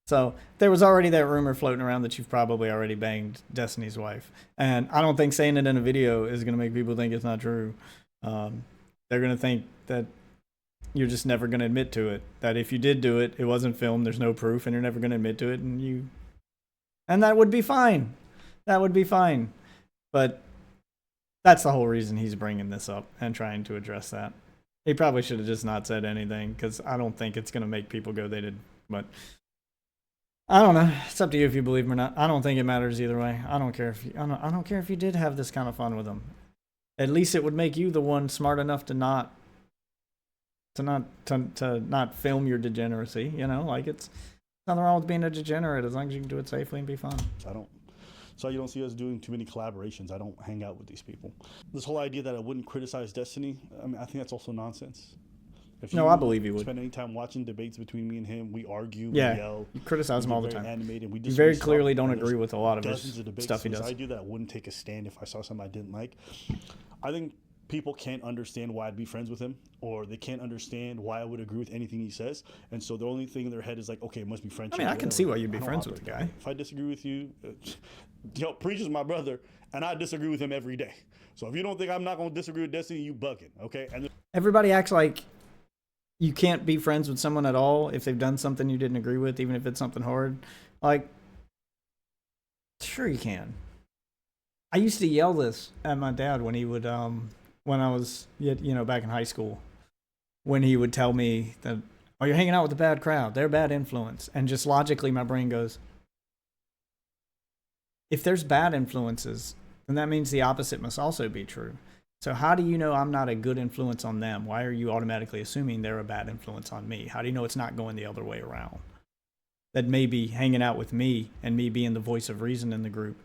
Speaker 1: So there was already that rumor floating around that you've probably already banged Destiny's wife. And I don't think saying it in a video is going to make people think it's not true. They're going to think that you're just never going to admit to it. That if you did do it, it wasn't filmed, there's no proof, and you're never going to admit to it. And that would be fine. That would be fine. But that's the whole reason he's bringing this up and trying to address that. He probably should have just not said anything, because I don't think it's going to make people go, they did. But I don't know. It's up to you if you believe him or not. I don't think it matters either way. I don't care if you did have this kind of fun with him. at least it would make you the one smart enough to not film your degeneracy. You know, like it's nothing wrong with being a degenerate as long as you can do it safely and be fun.
Speaker 2: So you don't see us doing too many collaborations. I don't hang out with these people. This whole idea that I wouldn't criticize Destiny, I mean, I think that's also nonsense. If
Speaker 1: No, I believe you would.
Speaker 2: Spend any time watching debates between me and him, we argue,
Speaker 1: Yeah,
Speaker 2: we yell.
Speaker 1: you criticize him all the
Speaker 2: Very
Speaker 1: time.
Speaker 2: animated. We
Speaker 1: You very
Speaker 2: disagree
Speaker 1: clearly
Speaker 2: stuff,
Speaker 1: don't
Speaker 2: and
Speaker 1: agree
Speaker 2: there's
Speaker 1: with a lot of
Speaker 2: dozens
Speaker 1: his
Speaker 2: of debates.
Speaker 1: stuff he
Speaker 2: Since
Speaker 1: does.
Speaker 2: I do that, I wouldn't take a stand if I saw something I didn't like. I think people can't understand why I'd be friends with him, or they can't understand why I would agree with anything he says. And so the only thing in their head is like, okay, it must be friendship.
Speaker 1: I mean, I
Speaker 2: or
Speaker 1: can
Speaker 2: whatever.
Speaker 1: see why you'd be
Speaker 2: I don't
Speaker 1: friends with the
Speaker 2: operate
Speaker 1: guy.
Speaker 2: that way. If I disagree with you, Preach is my brother, and I disagree with him every day. So if you don't think I'm not going to disagree with Destiny, you bugging, okay? And
Speaker 1: Everybody acts like you can't be friends with someone at all if they've done something you didn't agree with, even if it's something hard. Like, sure you can. I used to yell this at my dad when he would, when I was, back in high school, when he would tell me that, oh, you're hanging out with a bad crowd. They're a bad influence. And just logically, my brain goes, if there's bad influences, then that means the opposite must also be true. So how do you know I'm not a good influence on them? Why are you automatically assuming they're a bad influence on me? How do you know it's not going the other way around? That maybe hanging out with me and me being the voice of reason in the group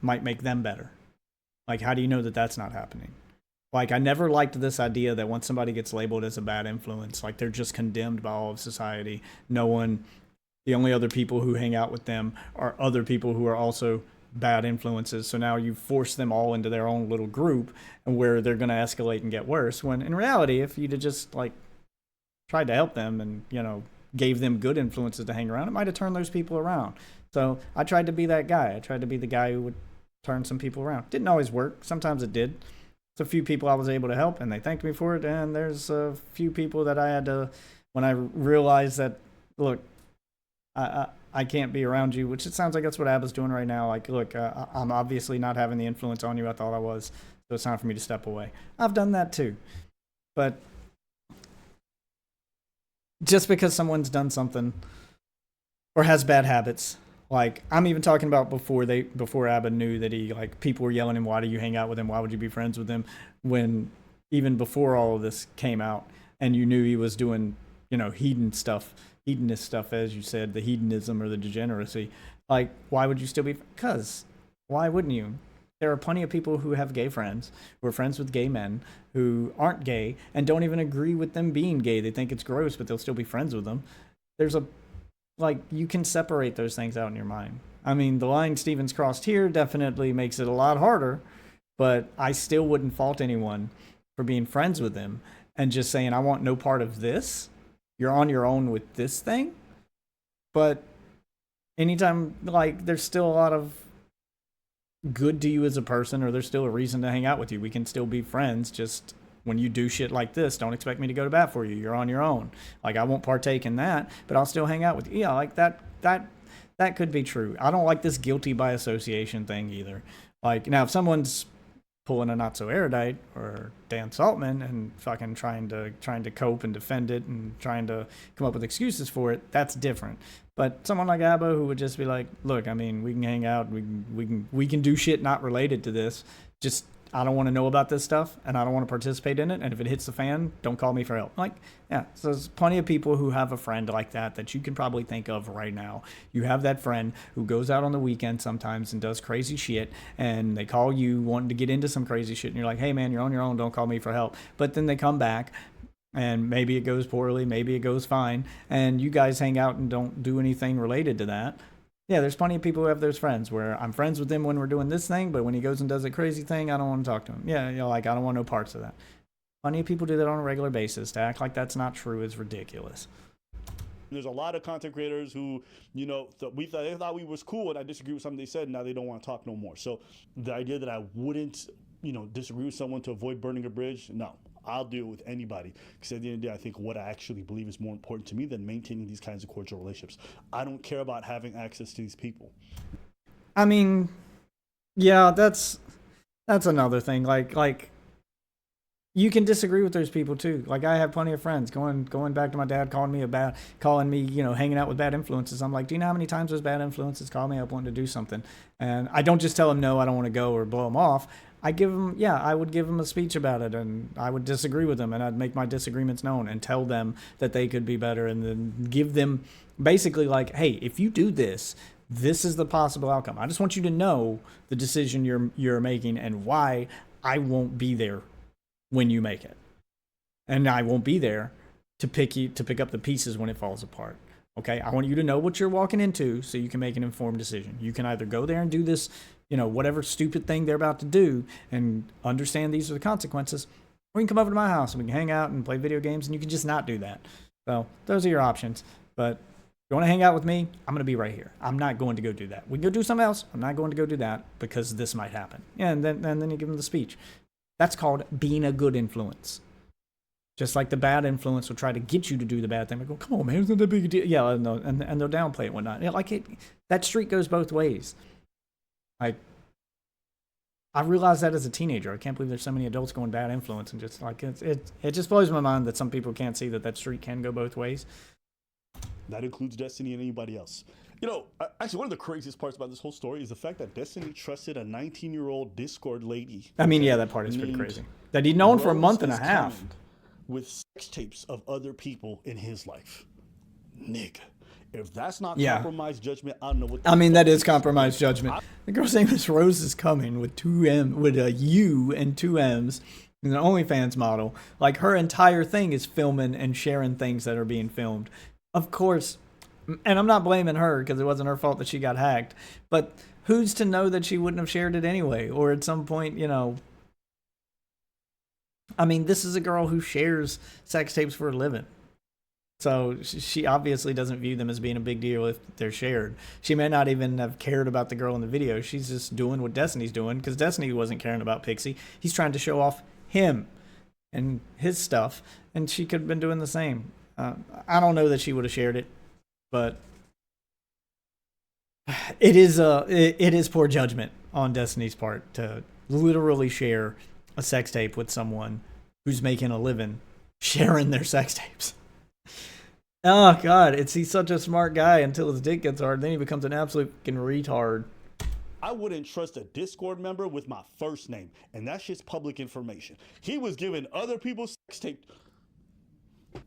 Speaker 1: might make them better. Like, how do you know that that's not happening? Like, I never liked this idea that once somebody gets labeled as a bad influence, like they're just condemned by all of society. The only other people who hang out with them are other people who are also bad influences. So now you force them all into their own little group and where they're going to escalate and get worse. When in reality, if you'd have just like tried to help them and, gave them good influences to hang around, it might have turned those people around. So I tried to be that guy. I tried to be the guy who would turn some people around. Didn't always work. Sometimes it did. There's a few people I was able to help and they thanked me for it. And there's a few people that I had to, when I realized that, look, I can't be around you, which it sounds like that's what Abba's doing right now. Like, look, I'm obviously not having the influence on you I thought I was, so it's time for me to step away. I've done that too. But just because someone's done something or has bad habits, like I'm even talking about before Abba knew that people were yelling at him, why do you hang out with him? Why would you be friends with him? When even before all of this came out and you knew he was doing, hedonist stuff, as you said, the hedonism or the degeneracy, like, why would you still be? Because why wouldn't you? There are plenty of people who have gay friends, who are friends with gay men, who aren't gay and don't even agree with them being gay. They think it's gross, but they'll still be friends with them. You can separate those things out in your mind. I mean, the line Stevens crossed here definitely makes it a lot harder, but I still wouldn't fault anyone for being friends with them and just saying, I want no part of this. You're on your own with this thing. But anytime, there's still a lot of good to you as a person, or there's still a reason to hang out with you. We can still be friends. Just when you do shit like this, don't expect me to go to bat for you. You're on your own. I won't partake in that, but I'll still hang out with you. Yeah, that could be true. I don't like this guilty by association thing either. Now, if someone's pulling a Not So Erudite or Dan Saltman and fucking trying to cope and defend it and trying to come up with excuses for it, that's different. But someone like Abba who would just be like, look, I mean, we can hang out, we can do shit not related to this. Just I don't want to know about this stuff and I don't want to participate in it. And if it hits the fan, don't call me for help. So there's plenty of people who have a friend like that you can probably think of right now. You have that friend who goes out on the weekend sometimes and does crazy shit, and they call you wanting to get into some crazy shit, and you're like, hey man, you're on your own, don't call me for help. But then they come back and maybe it goes poorly, maybe it goes fine, and you guys hang out and don't do anything related to that. Yeah, there's plenty of people who have those friends where I'm friends with him when we're doing this thing, but when he goes and does a crazy thing, I don't want to talk to him. Yeah, I don't want no parts of that. Plenty of people do that on a regular basis. To act like that's not true is ridiculous.
Speaker 2: There's a lot of content creators who, they thought we was cool, and I disagree with something they said, and now they don't want to talk no more. So the idea that I wouldn't, disagree with someone to avoid burning a bridge, no. I'll deal with anybody, because at the end of the day, I think what I actually believe is more important to me than maintaining these kinds of cordial relationships. I don't care about having access to these people.
Speaker 1: I mean, yeah, that's another thing. Like you can disagree with those people too. Like I have plenty of friends going back to my dad calling me, you know, hanging out with bad influences. I'm like, do you know how many times those bad influences call me up wanting to do something? And I don't just tell them no, I don't want to go or blow them off. I would give them a speech about it, and I would disagree with them, and I'd make my disagreements known and tell them that they could be better, and then give them basically like, hey, if you do this, this is the possible outcome. I just want you to know the decision you're making and why I won't be there when you make it, and I won't be there to pick up the pieces when it falls apart. Okay, I want you to know what you're walking into so you can make an informed decision. You can either go there and do this, you know, whatever stupid thing they're about to do and understand these are the consequences, or you can come over to my house and we can hang out and play video games, and you can just not do that. So those are your options. But if you want to hang out with me, I'm going to be right here. I'm not going to go do that. We can go do something else. I'm not going to go do that because this might happen. Yeah, and then you give them the speech. That's called being a good influence. Just like the bad influence will try to get you to do the bad thing. Like, oh, come on, man, it's not that big a deal. Yeah, and they'll downplay it and whatnot. Yeah, like that streak goes both ways. Like, I realized that as a teenager. I can't believe there's so many adults going bad influence, and just like it just blows my mind that some people can't see that streak can go both ways.
Speaker 2: That includes Destiny and anybody else. You know, actually, one of the craziest parts about this whole story is the fact that Destiny trusted a 19-year-old Discord lady.
Speaker 1: I mean, yeah, that part is pretty crazy. That he'd known for a month and a half.
Speaker 2: With sex tapes of other people in his life. Nigga. If that's not compromised judgment, I don't know what.
Speaker 1: I mean, that is compromised judgment. The girl's name is Rose is Coming with a U and 2 M's. An OnlyFans model. Like, her entire thing is filming and sharing things that are being filmed. Of course, and I'm not blaming her because it wasn't her fault that she got hacked. But who's to know that she wouldn't have shared it anyway? Or at some point, you know. I mean, this is a girl who shares sex tapes for a living. So she obviously doesn't view them as being a big deal if they're shared. She may not even have cared about the girl in the video. She's just doing what Destiny's doing because Destiny wasn't caring about Pixie. He's trying to show off him and his stuff, and she could have been doing the same. I don't know that she would have shared it, but it is poor judgment on Destiny's part to literally share a sex tape with someone who's making a living sharing their sex tapes. Oh God, he's such a smart guy until his dick gets hard. Then he becomes an absolute fucking retard.
Speaker 2: I wouldn't trust a Discord member with my first name, and that's just public information. He was giving other people's sex tape.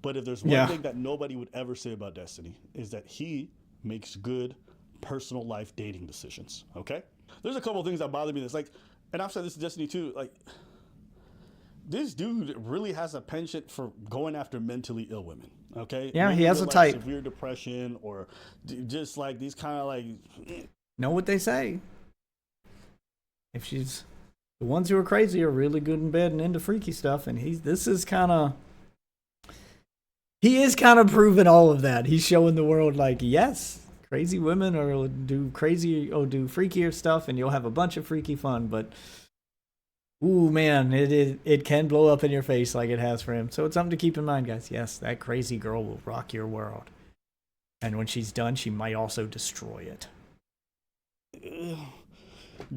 Speaker 2: But if there's one thing that nobody would ever say about Destiny is that he makes good personal life dating decisions. Okay, there's a couple of things that bother me. That's like, and I've said this to Destiny too. Like, this dude really has a penchant for going after mentally ill women. Okay.
Speaker 1: Yeah, he has a type.
Speaker 2: Severe depression or just like these kind of like.
Speaker 1: Know what they say. If she's the ones who are crazy are really good in bed and into freaky stuff, and he is kind of proving all of that. He's showing the world like, yes, crazy women do freakier stuff, and you'll have a bunch of freaky fun, but. Ooh, man, it can blow up in your face like it has for him. So it's something to keep in mind, guys. Yes, that crazy girl will rock your world. And when she's done, she might also destroy it.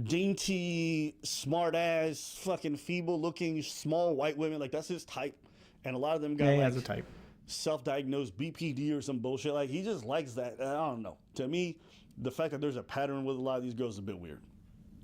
Speaker 2: Dainty, smart-ass, fucking feeble-looking, small white women. Like, that's his type. And a lot of them got,
Speaker 1: he has a type.
Speaker 2: Self-diagnosed BPD or some bullshit. Like, he just likes that. I don't know. To me, the fact that there's a pattern with a lot of these girls is a bit weird.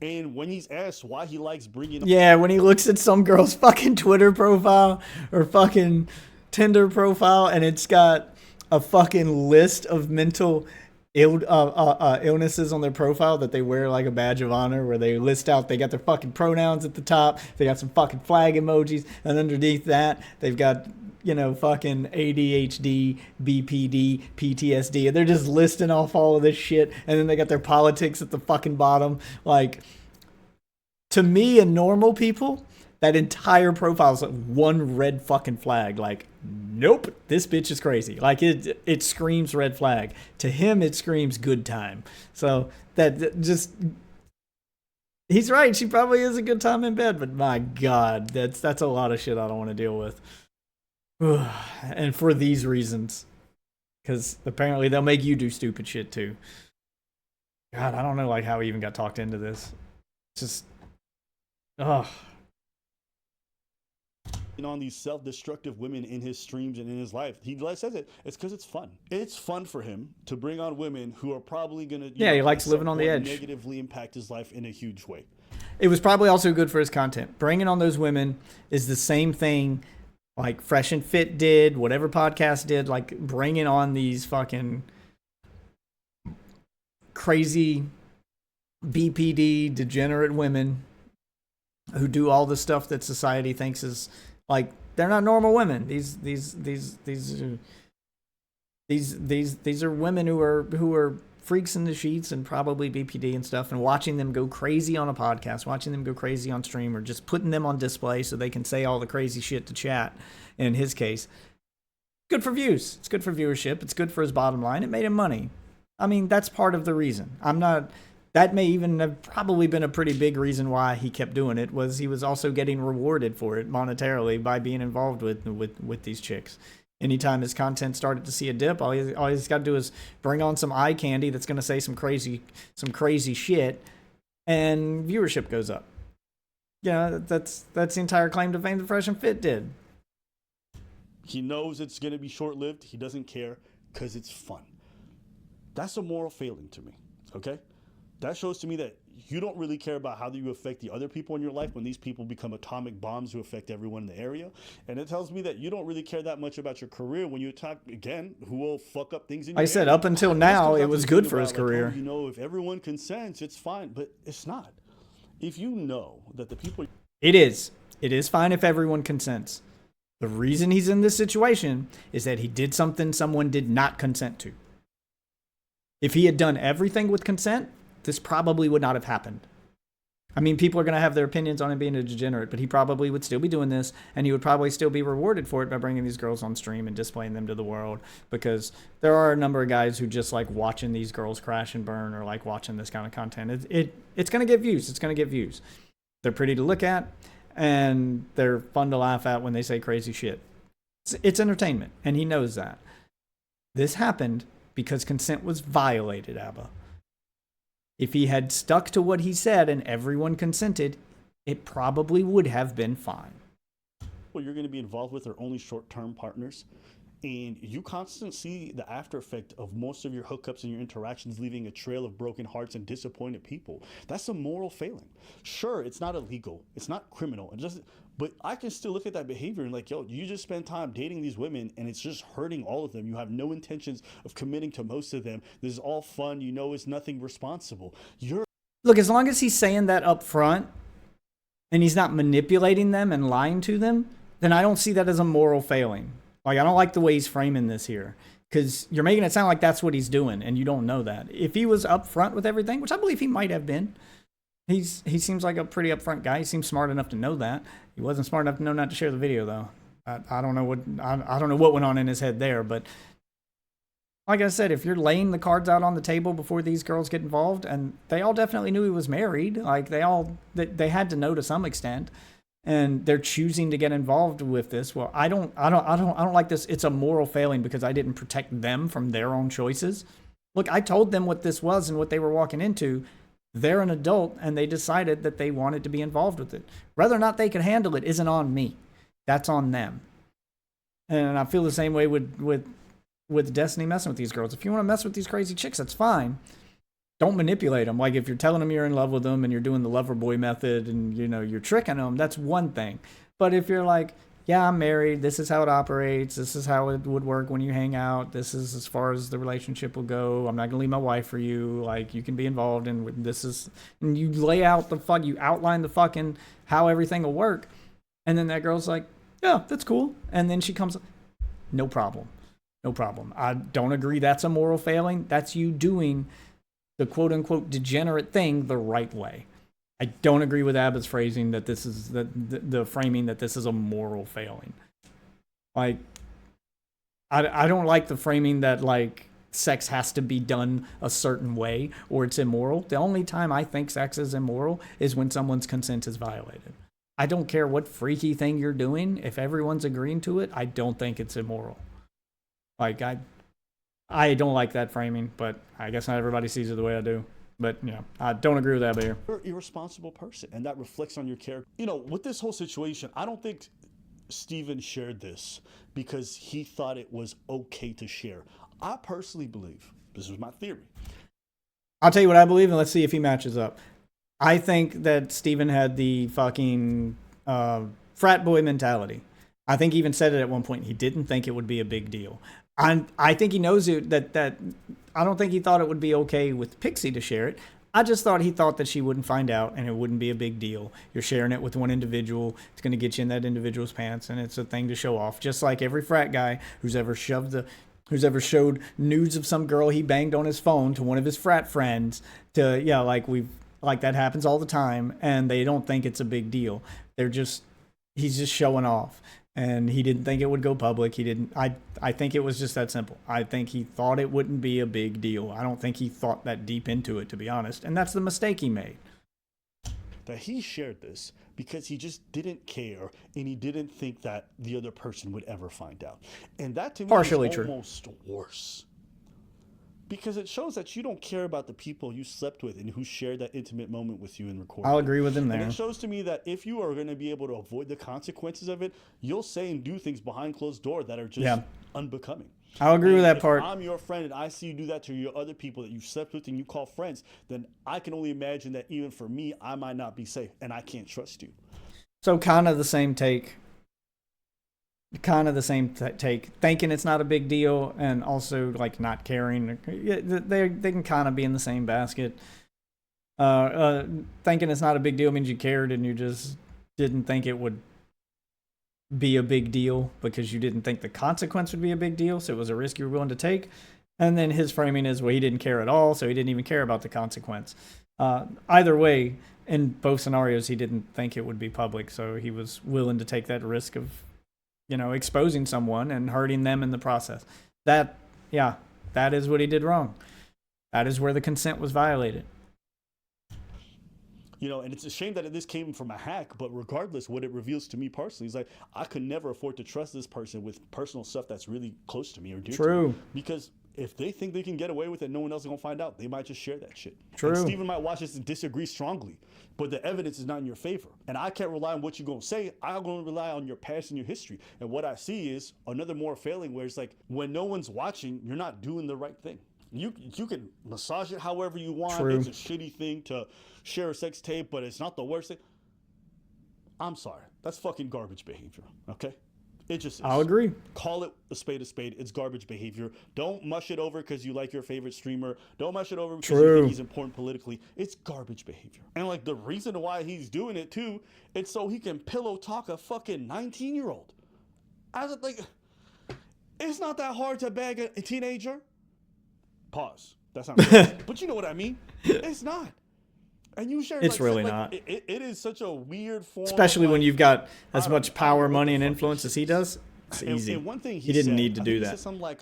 Speaker 2: And when he's asked why he likes bringing up...
Speaker 1: Yeah, when he looks at some girl's fucking Twitter profile or fucking Tinder profile, and it's got a fucking list of mental illnesses on their profile that they wear like a badge of honor, where they list out, they got their fucking pronouns at the top, they got some fucking flag emojis, and underneath that, they've got... you know, fucking ADHD, BPD, PTSD, and they're just listing off all of this shit, and then they got their politics at the fucking bottom. Like, to me and normal people, that entire profile is like one red fucking flag. Like, nope, this bitch is crazy. Like, it screams red flag. To him, it screams good time. So, that just... He's right, she probably is a good time in bed, but my God, that's a lot of shit I don't want to deal with. And for these reasons, because apparently they'll make you do stupid shit too. God, I don't know like how we even got talked into this. It's just,
Speaker 2: on these self-destructive women in his streams and in his life. He says it's because it's fun. It's fun for him to bring on women who are probably going to
Speaker 1: he likes living on the edge,
Speaker 2: negatively impact his life in a huge way.
Speaker 1: It was probably also good for his content. Bringing on those women is the same thing like Fresh and Fit did, whatever podcast did, like bringing on these fucking crazy BPD degenerate women who do all the stuff that society thinks is like, they're not normal women. These are women who are freaks in the sheets and probably BPD and stuff, and watching them go crazy on a podcast, watching them go crazy on stream, or just putting them on display so they can say all the crazy shit to chat. In his case, good for views. It's good for viewership. It's good for his bottom line. It made him money. I mean, that's part of the reason. That may even have probably been a pretty big reason why he kept doing it, was he was also getting rewarded for it monetarily by being involved with these chicks. Anytime his content started to see a dip, all he's got to do is bring on some eye candy that's going to say some crazy shit, and viewership goes up. Yeah, that's the entire claim to fame that Fresh and Fit did.
Speaker 2: He knows it's going to be short-lived. He doesn't care because it's fun. That's a moral failing to me, okay? That shows to me that you don't really care about how you affect the other people in your life when these people become atomic bombs who affect everyone in the area. And it tells me that you don't really care that much about your career when you attack, again, who will fuck up things in your
Speaker 1: I said
Speaker 2: area.
Speaker 1: up until now, it was good for his career.
Speaker 2: You know, if everyone consents, it's fine. But it's not. If you know that the people...
Speaker 1: It is fine if everyone consents. The reason he's in this situation is that he did something someone did not consent to. If he had done everything with consent, this probably would not have happened. I mean, people are going to have their opinions on him being a degenerate, but he probably would still be doing this, and he would probably still be rewarded for it by bringing these girls on stream and displaying them to the world, because there are a number of guys who just like watching these girls crash and burn, or like watching this kind of content. It's going to get views. It's going to get views. They're pretty to look at, and they're fun to laugh at when they say crazy shit. It's entertainment, and he knows that. This happened because consent was violated, Abba. If he had stuck to what he said and everyone consented, it probably would have been fine.
Speaker 2: Well, you're going to be involved with are only short-term partners, and you constantly see the after effect of most of your hookups and your interactions leaving a trail of broken hearts and disappointed people. That's a moral failing. Sure, it's not illegal, it's not criminal, but I can still look at that behavior and like, yo, you just spend time dating these women and it's just hurting all of them. You have no intentions of committing to most of them. This is all fun. You know, it's nothing responsible.
Speaker 1: Look, as long as he's saying that up front and he's not manipulating them and lying to them, then I don't see that as a moral failing. Like, I don't like the way he's framing this here, because you're making it sound like that's what he's doing, and you don't know that. If he was upfront with everything, which I believe he might have been, he seems like a pretty upfront guy. He seems smart enough to know that. He wasn't smart enough to know not to share the video, though. I don't know what went on in his head there, but like I said, if you're laying the cards out on the table before these girls get involved, and they all definitely knew he was married, like they had to know to some extent, and they're choosing to get involved with this. Well, I don't like this. It's a moral failing because I didn't protect them from their own choices. Look, I told them what this was and what they were walking into. They're an adult, and they decided that they wanted to be involved with it. Whether or not they could handle it isn't on me. That's on them. And I feel the same way with Destiny messing with these girls. If you want to mess with these crazy chicks, that's fine. Don't manipulate them. Like, if you're telling them you're in love with them and you're doing the lover boy method and, you know, you're tricking them, that's one thing. But if you're like, yeah, I'm married, this is how it operates, this is how it would work when you hang out, this is as far as the relationship will go, I'm not going to leave my wife for you, like, you can be involved in this is, and you lay out you outline the fucking how everything will work, and then that girl's like, yeah, that's cool, and then she comes, no problem. I don't agree that's a moral failing. That's you doing the quote-unquote degenerate thing the right way. I don't agree with Abba's phrasing that this is the framing that this is a moral failing. Like, I don't like the framing that, like, sex has to be done a certain way or it's immoral. The only time I think sex is immoral is when someone's consent is violated. I don't care what freaky thing you're doing. If everyone's agreeing to it, I don't think it's immoral. Like, I don't like that framing, but I guess not everybody sees it the way I do. But, you know, I don't agree with that here.
Speaker 2: You're an irresponsible person, and that reflects on your character. You know, with this whole situation, I don't think Steven shared this because he thought it was okay to share. I personally believe, this is my theory.
Speaker 1: I'll tell you what I believe, and let's see if he matches up. I think that Steven had the fucking frat boy mentality. I think he even said it at one point. He didn't think it would be a big deal. I think he knows that I don't think he thought it would be okay with Pixie to share it. I just thought he thought that she wouldn't find out and it wouldn't be a big deal. You're sharing it with one individual. It's going to get you in that individual's pants, and it's a thing to show off. Just like every frat guy who's ever showed nudes of some girl he banged on his phone to one of his frat friends like that happens all the time, and they don't think it's a big deal. He's just showing off. And he didn't think it would go public. I think it was just that simple. I think he thought it wouldn't be a big deal. I don't think he thought that deep into it, to be honest. And that's the mistake he made.
Speaker 2: That he shared this because he just didn't care, and he didn't think that the other person would ever find out. And that to me is almost worse. Because it shows that you don't care about the people you slept with and who shared that intimate moment with you in recording.
Speaker 1: I'll agree with him there.
Speaker 2: And it shows to me that if you are going to be able to avoid the consequences of it, you'll say and do things behind closed door that are just unbecoming.
Speaker 1: I'll agree with that
Speaker 2: if
Speaker 1: part.
Speaker 2: I'm your friend and I see you do that to your other people that you slept with and you call friends, then I can only imagine that even for me, I might not be safe and I can't trust you.
Speaker 1: So kind of the same take. Thinking it's not a big deal and also like not caring. They can kind of be in the same basket. Thinking it's not a big deal means you cared and you just didn't think it would be a big deal because you didn't think the consequence would be a big deal, so it was a risk you were willing to take. And then his framing is, well, he didn't care at all, so he didn't even care about the consequence. Either way, in both scenarios, he didn't think it would be public, so he was willing to take that risk of exposing someone and hurting them in the process. That is what he did wrong. That is where the consent was violated.
Speaker 2: And it's a shame that this came from a hack, but regardless, what it reveals to me personally is like, I could never afford to trust this person with personal stuff that's really close to me or dear to me. Because if they think they can get away with it, no one else is going to find out. They might just share that shit.
Speaker 1: True.
Speaker 2: And Steven might watch this and disagree strongly, but the evidence is not in your favor. And I can't rely on what you're going to say. I'm going to rely on your past and your history. And what I see is another more failing where it's like, when no one's watching, you're not doing the right thing. You can massage it however you want.
Speaker 1: True.
Speaker 2: It's a shitty thing to share a sex tape, but it's not the worst thing. I'm sorry. That's fucking garbage behavior, okay? It just is.
Speaker 1: I'll agree.
Speaker 2: Call it a spade a spade. It's garbage behavior. Don't mush it over because you like your favorite streamer. Don't mush it over because you think he's important politically. It's garbage behavior. And like the reason why he's doing it too, it's so he can pillow talk a fucking 19-year-old. I was like, it's not that hard to bag a teenager. Pause. That's not right. But you know what I mean. It's not. And you share.
Speaker 1: It's really not.
Speaker 2: It is such a weird form.
Speaker 1: Especially when you've got as much power, money, and influence as he does. It's easy.
Speaker 2: And one thing
Speaker 1: he didn't need to do that.
Speaker 2: He said something like,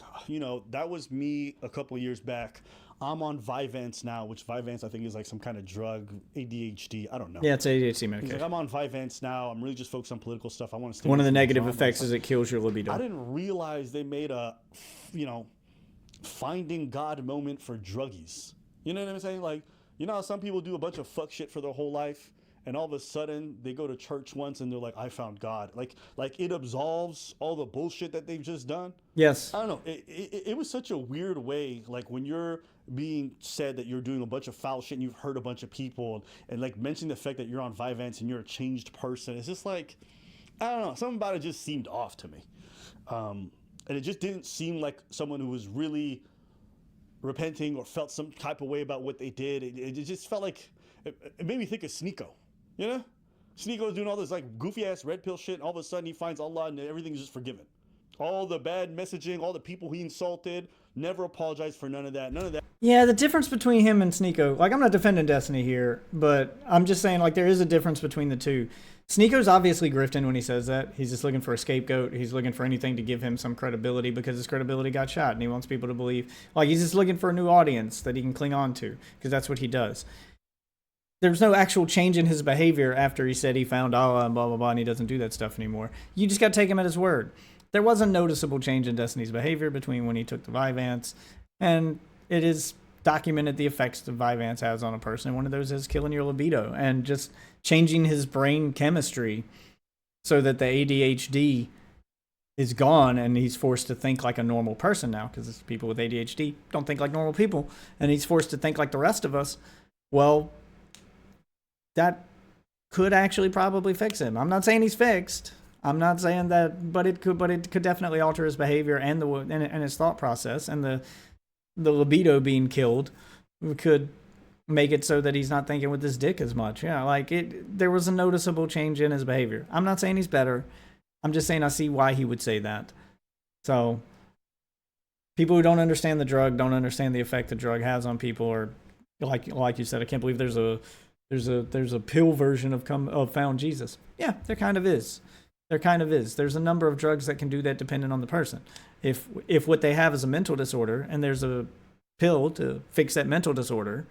Speaker 2: that was me a couple of years back. I'm on Vyvanse now, which Vyvanse I think is like some kind of drug, ADHD. I don't know.
Speaker 1: Yeah, it's ADHD medication.
Speaker 2: He's like, I'm on Vyvanse now. I'm really just focused on political stuff. I want to stay.
Speaker 1: One of the negative effects is it kills your libido.
Speaker 2: I didn't realize they made a, finding God moment for druggies. You know what I'm saying? Like, how some people do a bunch of fuck shit for their whole life, and all of a sudden they go to church once and they're like, I found God. Like it absolves all the bullshit that they've just done.
Speaker 1: Yes.
Speaker 2: I don't know. It was such a weird way. Like when you're being said that you're doing a bunch of foul shit and you've hurt a bunch of people, and like mentioning the fact that you're on Vyvanse and you're a changed person. It's just like, I don't know. Something about it just seemed off to me. And it just didn't seem like someone who was really repenting or felt some type of way about what they did. It just felt like, it made me think of Sneeko, Sneeko's doing all this like goofy ass red pill shit, and all of a sudden he finds Allah and everything's just forgiven. All the bad messaging, all the people he insulted, never apologized for none of that.
Speaker 1: Yeah, the difference between him and Sneeko, like I'm not defending Destiny here, but I'm just saying like there is a difference between the two. Sneeko's obviously grifting when he says that. He's just looking for a scapegoat. He's looking for anything to give him some credibility because his credibility got shot, and he wants people to believe. Like, he's just looking for a new audience that he can cling on to because that's what he does. There's no actual change in his behavior after he said he found Allah and blah, blah, blah, and he doesn't do that stuff anymore. You just got to take him at his word. There was a noticeable change in Destiny's behavior between when he took the Vyvanse, and it is documented the effects that Vyvanse has on a person. One of those is killing your libido and just changing his brain chemistry so that the ADHD is gone and he's forced to think like a normal person now, because people with ADHD don't think like normal people, and he's forced to think like the rest of us. Well, that could actually probably fix him. I'm not saying he's fixed. I'm not saying that, but it could definitely alter his behavior and his thought process, and the libido being killed could make it so that he's not thinking with his dick as much. Yeah, like there was a noticeable change in his behavior. I'm not saying he's better. I'm just saying I see why he would say that. So people who don't understand the drug don't understand the effect the drug has on people, or like you said, I can't believe there's a pill version of Found Jesus. Yeah, there kind of is. There kind of is. There's a number of drugs that can do that depending on the person. If what they have is a mental disorder and there's a pill to fix that mental disorder,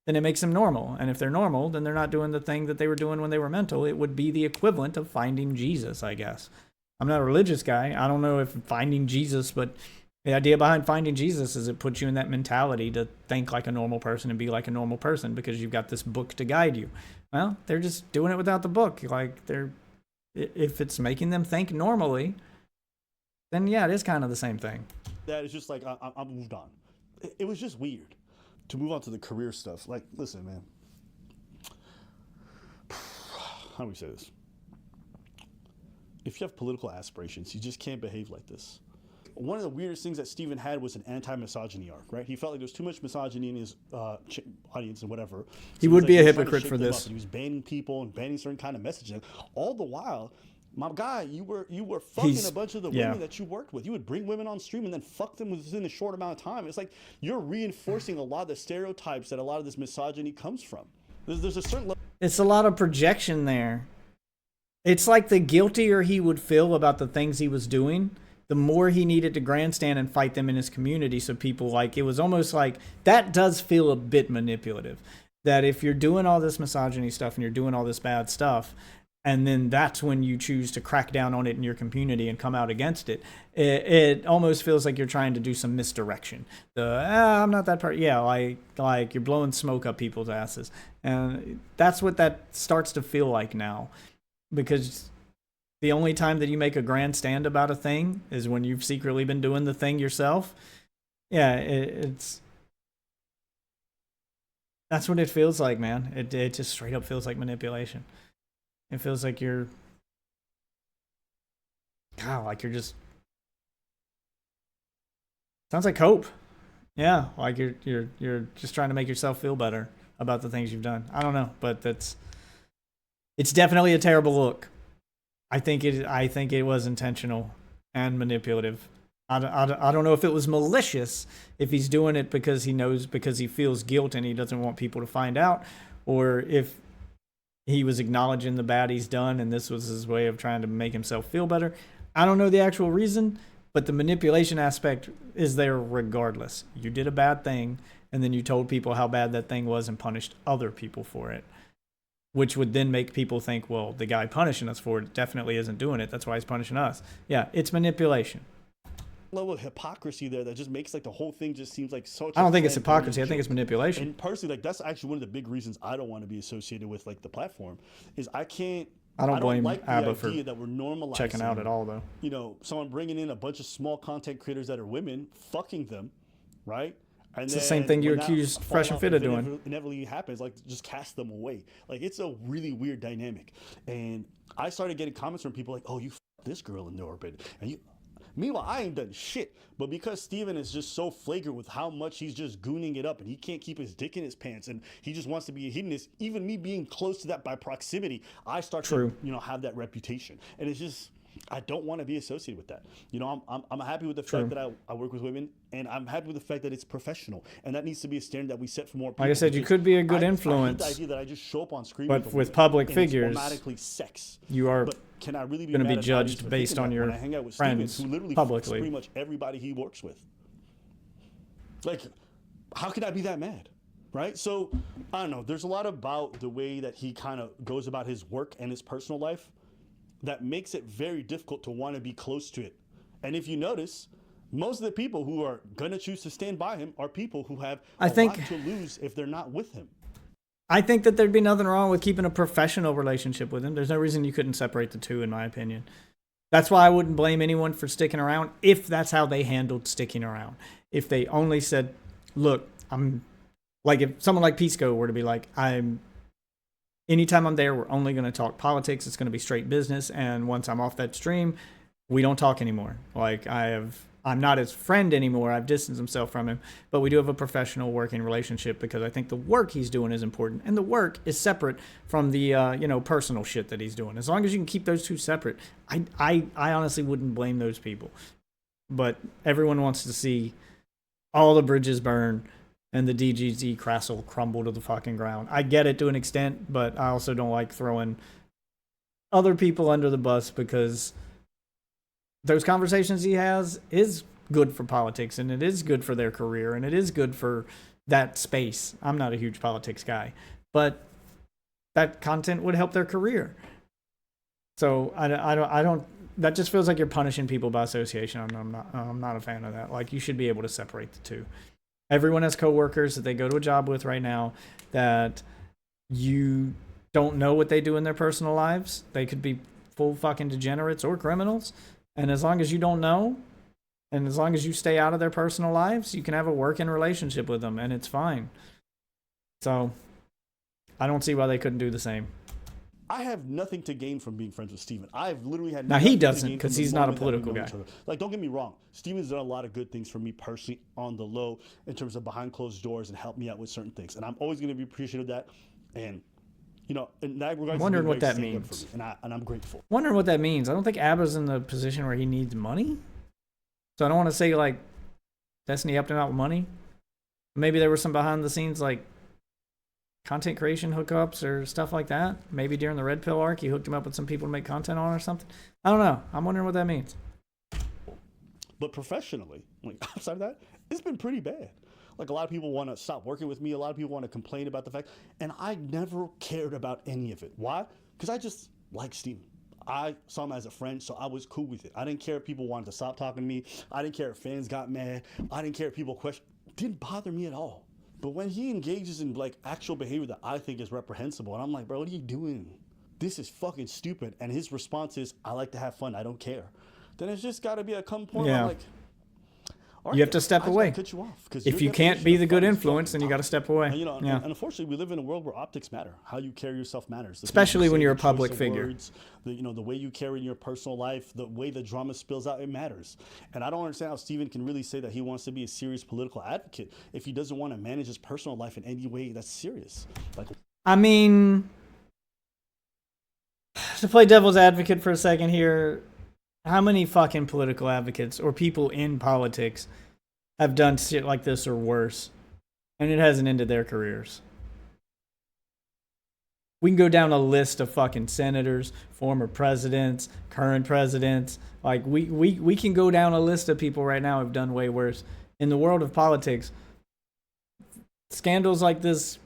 Speaker 1: then it makes them normal. And if they're normal, then they're not doing the thing that they were doing when they were mental. It would be the equivalent of finding Jesus, I guess. I'm not a religious guy. I don't know if finding Jesus, but the idea behind finding Jesus is it puts you in that mentality to think like a normal person and be like a normal person because you've got this book to guide you. Well, they're just doing it without the book. Like if it's making them think normally, then yeah, it is kind of the same thing.
Speaker 2: That is just like, I moved on. It was just weird. To move on to the career stuff, like, listen, man. How do we say this? If you have political aspirations, you just can't behave like this. One of the weirdest things that Steven had was an anti-misogyny arc, right? He felt like there was too much misogyny in his audience and whatever. So
Speaker 1: he would be a
Speaker 2: was trying to
Speaker 1: hypocrite
Speaker 2: shake
Speaker 1: for
Speaker 2: them
Speaker 1: this.
Speaker 2: up, and he was banning people and banning certain kind of messaging. All the while, my guy, you were fucking a bunch of the women that you worked with. You would bring women on stream and then fuck them within a short amount of time. It's like you're reinforcing a lot of the stereotypes that a lot of this misogyny comes from. There's a certain level.
Speaker 1: It's a lot of projection there. It's like the guiltier he would feel about the things he was doing, the more he needed to grandstand and fight them in his community. So people, like, it was almost like that does feel a bit manipulative. That if you're doing all this misogyny stuff and you're doing all this bad stuff, and then that's when you choose to crack down on it in your community and come out against it. It almost feels like you're trying to do some misdirection. I'm not that part. Yeah, like you're blowing smoke up people's asses. And that's what that starts to feel like now. Because the only time that you make a grandstand about a thing is when you've secretly been doing the thing yourself. Yeah, that's what it feels like, man. It just straight up feels like manipulation. It feels like you're just. Sounds like hope. Yeah, like you're just trying to make yourself feel better about the things you've done. I don't know, but it's definitely a terrible look. I think it was intentional and manipulative. I don't know if it was malicious, if he's doing it because he feels guilt and he doesn't want people to find out, or if he was acknowledging the bad he's done and this was his way of trying to make himself feel better. I don't know the actual reason, but the manipulation aspect is there regardless. You did a bad thing and then you told people how bad that thing was and punished other people for it, which would then make people think, well, the guy punishing us for it definitely isn't doing it. That's why he's punishing us. Yeah, it's manipulation.
Speaker 2: Level of hypocrisy there that just makes like the whole thing just seems like so.
Speaker 1: I don't think it's hypocrisy. I think it's manipulation.
Speaker 2: And personally, like that's actually one of the big reasons I don't want to be associated with like the platform is I don't
Speaker 1: blame
Speaker 2: like
Speaker 1: Abba
Speaker 2: the
Speaker 1: for
Speaker 2: idea that we're normalizing
Speaker 1: checking out at all, though.
Speaker 2: You know, someone bringing in a bunch of small content creators that are women, fucking them, right? And
Speaker 1: it's the same thing you accused Fresh and Fit of doing.
Speaker 2: Inevitably happens, like just cast them away. Like it's a really weird dynamic. And I started getting comments from people like, "Oh, you this girl in the orbit," and you. Meanwhile, I ain't done shit. But because Steven is just so flagrant with how much he's just gooning it up and he can't keep his dick in his pants and he just wants to be a hedonist, even me being close to that by proximity, I start to, have that reputation. And it's just, I don't want to be associated with that. You know, I'm happy with the fact that I work with women, and I'm happy with the fact that it's professional. And that needs to be a standard that we set for more people.
Speaker 1: Like I said, you could be a good influence.
Speaker 2: I hate the idea that I just show up on screen
Speaker 1: with public figures,
Speaker 2: automatically sex.
Speaker 1: You are
Speaker 2: can I really be
Speaker 1: going to be judged based on your friends
Speaker 2: Stevens, who literally
Speaker 1: publicly.
Speaker 2: Pretty much everybody he works with. Like, how can I be that mad? Right? So, I don't know. There's a lot about the way that he kind of goes about his work and his personal life that makes it very difficult to want to be close to it. And if you notice, most of the people who are going to choose to stand by him are people who have a lot to lose if they're not with him.
Speaker 1: I think that there'd be nothing wrong with keeping a professional relationship with him. There's no reason you couldn't separate the two, in my opinion. That's why I wouldn't blame anyone for sticking around if that's how they handled sticking around. If they only said, look, I'm like, if someone like Pisco were to be like, anytime I'm there, we're only going to talk politics. It's going to be straight business. And once I'm off that stream, we don't talk anymore. Like I'm not his friend anymore. I've distanced himself from him, but we do have a professional working relationship because I think the work he's doing is important, and the work is separate from the personal shit that he's doing. As long as you can keep those two separate, I honestly wouldn't blame those people. But everyone wants to see all the bridges burn and the DGZ castle crumble to the fucking ground. I get it to an extent, but I also don't like throwing other people under the bus because those conversations he has is good for politics, and it is good for their career, and it is good for that space. I'm not a huge politics guy, but that content would help their career. So I don't. That just feels like you're punishing people by association. I'm not a fan of that. Like, you should be able to separate the two. Everyone has coworkers that they go to a job with right now that you don't know what they do in their personal lives. They could be full fucking degenerates or criminals. And as long as you don't know, and as long as you stay out of their personal lives, you can have a working relationship with them, and it's fine. So I don't see why they couldn't do the same.
Speaker 2: I have nothing to gain from being friends with Steven. I've literally had
Speaker 1: now
Speaker 2: nothing
Speaker 1: he
Speaker 2: to
Speaker 1: doesn't
Speaker 2: gain
Speaker 1: because
Speaker 2: from the
Speaker 1: he's not a
Speaker 2: moment that we
Speaker 1: political
Speaker 2: know
Speaker 1: guy.
Speaker 2: each other. Like, don't get me wrong. Steven's done a lot of good things for me personally on the low in terms of behind closed doors and helped me out with certain things. And I'm always going to be appreciative of that. And, you know, in that regard,
Speaker 1: I'm wondering what that means.
Speaker 2: For me, and I'm grateful.
Speaker 1: Wondering what that means. I don't think Abba's in the position where he needs money. So I don't want to say, like, Destiny helped him out with money. Maybe there were some behind the scenes, like, content creation hookups or stuff like that. Maybe during the Red Pill arc, he hooked him up with some people to make content on or something. I don't know. I'm wondering what that means.
Speaker 2: But professionally, like, outside of that, it's been pretty bad. Like, a lot of people want to stop working with me. A lot of people want to complain about the fact. And I never cared about any of it. Why? Because I just like Steven. I saw him as a friend, so I was cool with it. I didn't care if people wanted to stop talking to me. I didn't care if fans got mad. I didn't care if people questioned. It didn't bother me at all. But when he engages in, like, actual behavior that I think is reprehensible, and I'm like, bro, what are you doing? This is fucking stupid. And his response is, I like to have fun. I don't care. Then it's just got to be a come point where I'm like,
Speaker 1: you have to step away.
Speaker 2: Cut you off,
Speaker 1: if you can't be the good influence, then you got to step away.
Speaker 2: And, and unfortunately, we live in a world where optics matter. How you carry yourself matters.
Speaker 1: Especially when you're a public figure.
Speaker 2: Words, the way you carry in your personal life, the way the drama spills out, it matters. And I don't understand how Steven can really say that he wants to be a serious political advocate if he doesn't want to manage his personal life in any way that's serious. Like,
Speaker 1: I mean, to play devil's advocate for a second here, how many fucking political advocates or people in politics have done shit like this or worse, and it hasn't ended their careers? We can go down a list of fucking senators, former presidents, current presidents. Like, we can go down a list of people right now who've done way worse. In the world of politics, scandals like this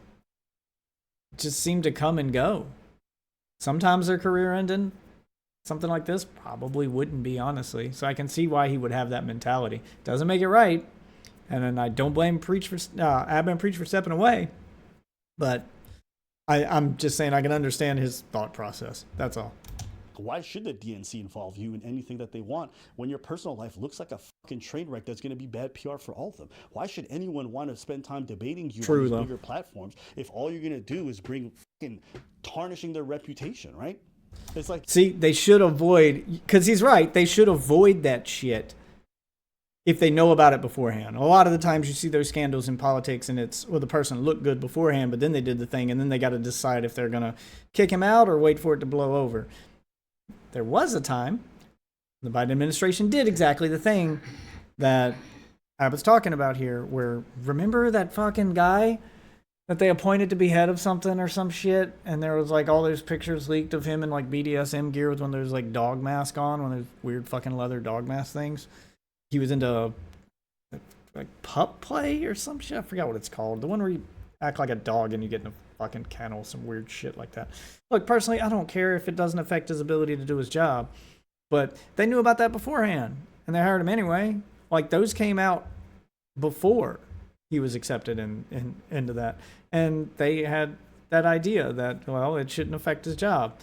Speaker 1: just seem to come and go. Sometimes their career ending. Something like this probably wouldn't be, honestly. So I can see why he would have that mentality. Doesn't make it right. And then I don't blame Abba and Preach for stepping away. But I'm just saying I can understand his thought process. That's all.
Speaker 2: Why should the DNC involve you in anything that they want when your personal life looks like a fucking train wreck that's going to be bad PR for all of them? Why should anyone want to spend time debating you on these bigger platforms if all you're going to do is bring fucking tarnishing their reputation, right? It's like,
Speaker 1: see, they should avoid, because he's right, they should avoid that shit if they know about it beforehand. A lot of the times you see those scandals in politics and it's, well, the person looked good beforehand, but then they did the thing and then they got to decide if they're going to kick him out or wait for it to blow over. There was a time the Biden administration did exactly the thing that Abbott's talking about here, where, remember that fucking guy that they appointed to be head of something or some shit, and there was like all those pictures leaked of him in like BDSM gear with one of those like dog mask on, one of those weird fucking leather dog mask things. He was into like pup play or some shit. I forgot what it's called. The one where you act like a dog and you get in a fucking kennel, some weird shit like that. Look, personally, I don't care if it doesn't affect his ability to do his job, but they knew about that beforehand and they hired him anyway. Like, those came out before he was accepted into that, and they had that idea that, well, it shouldn't affect his job.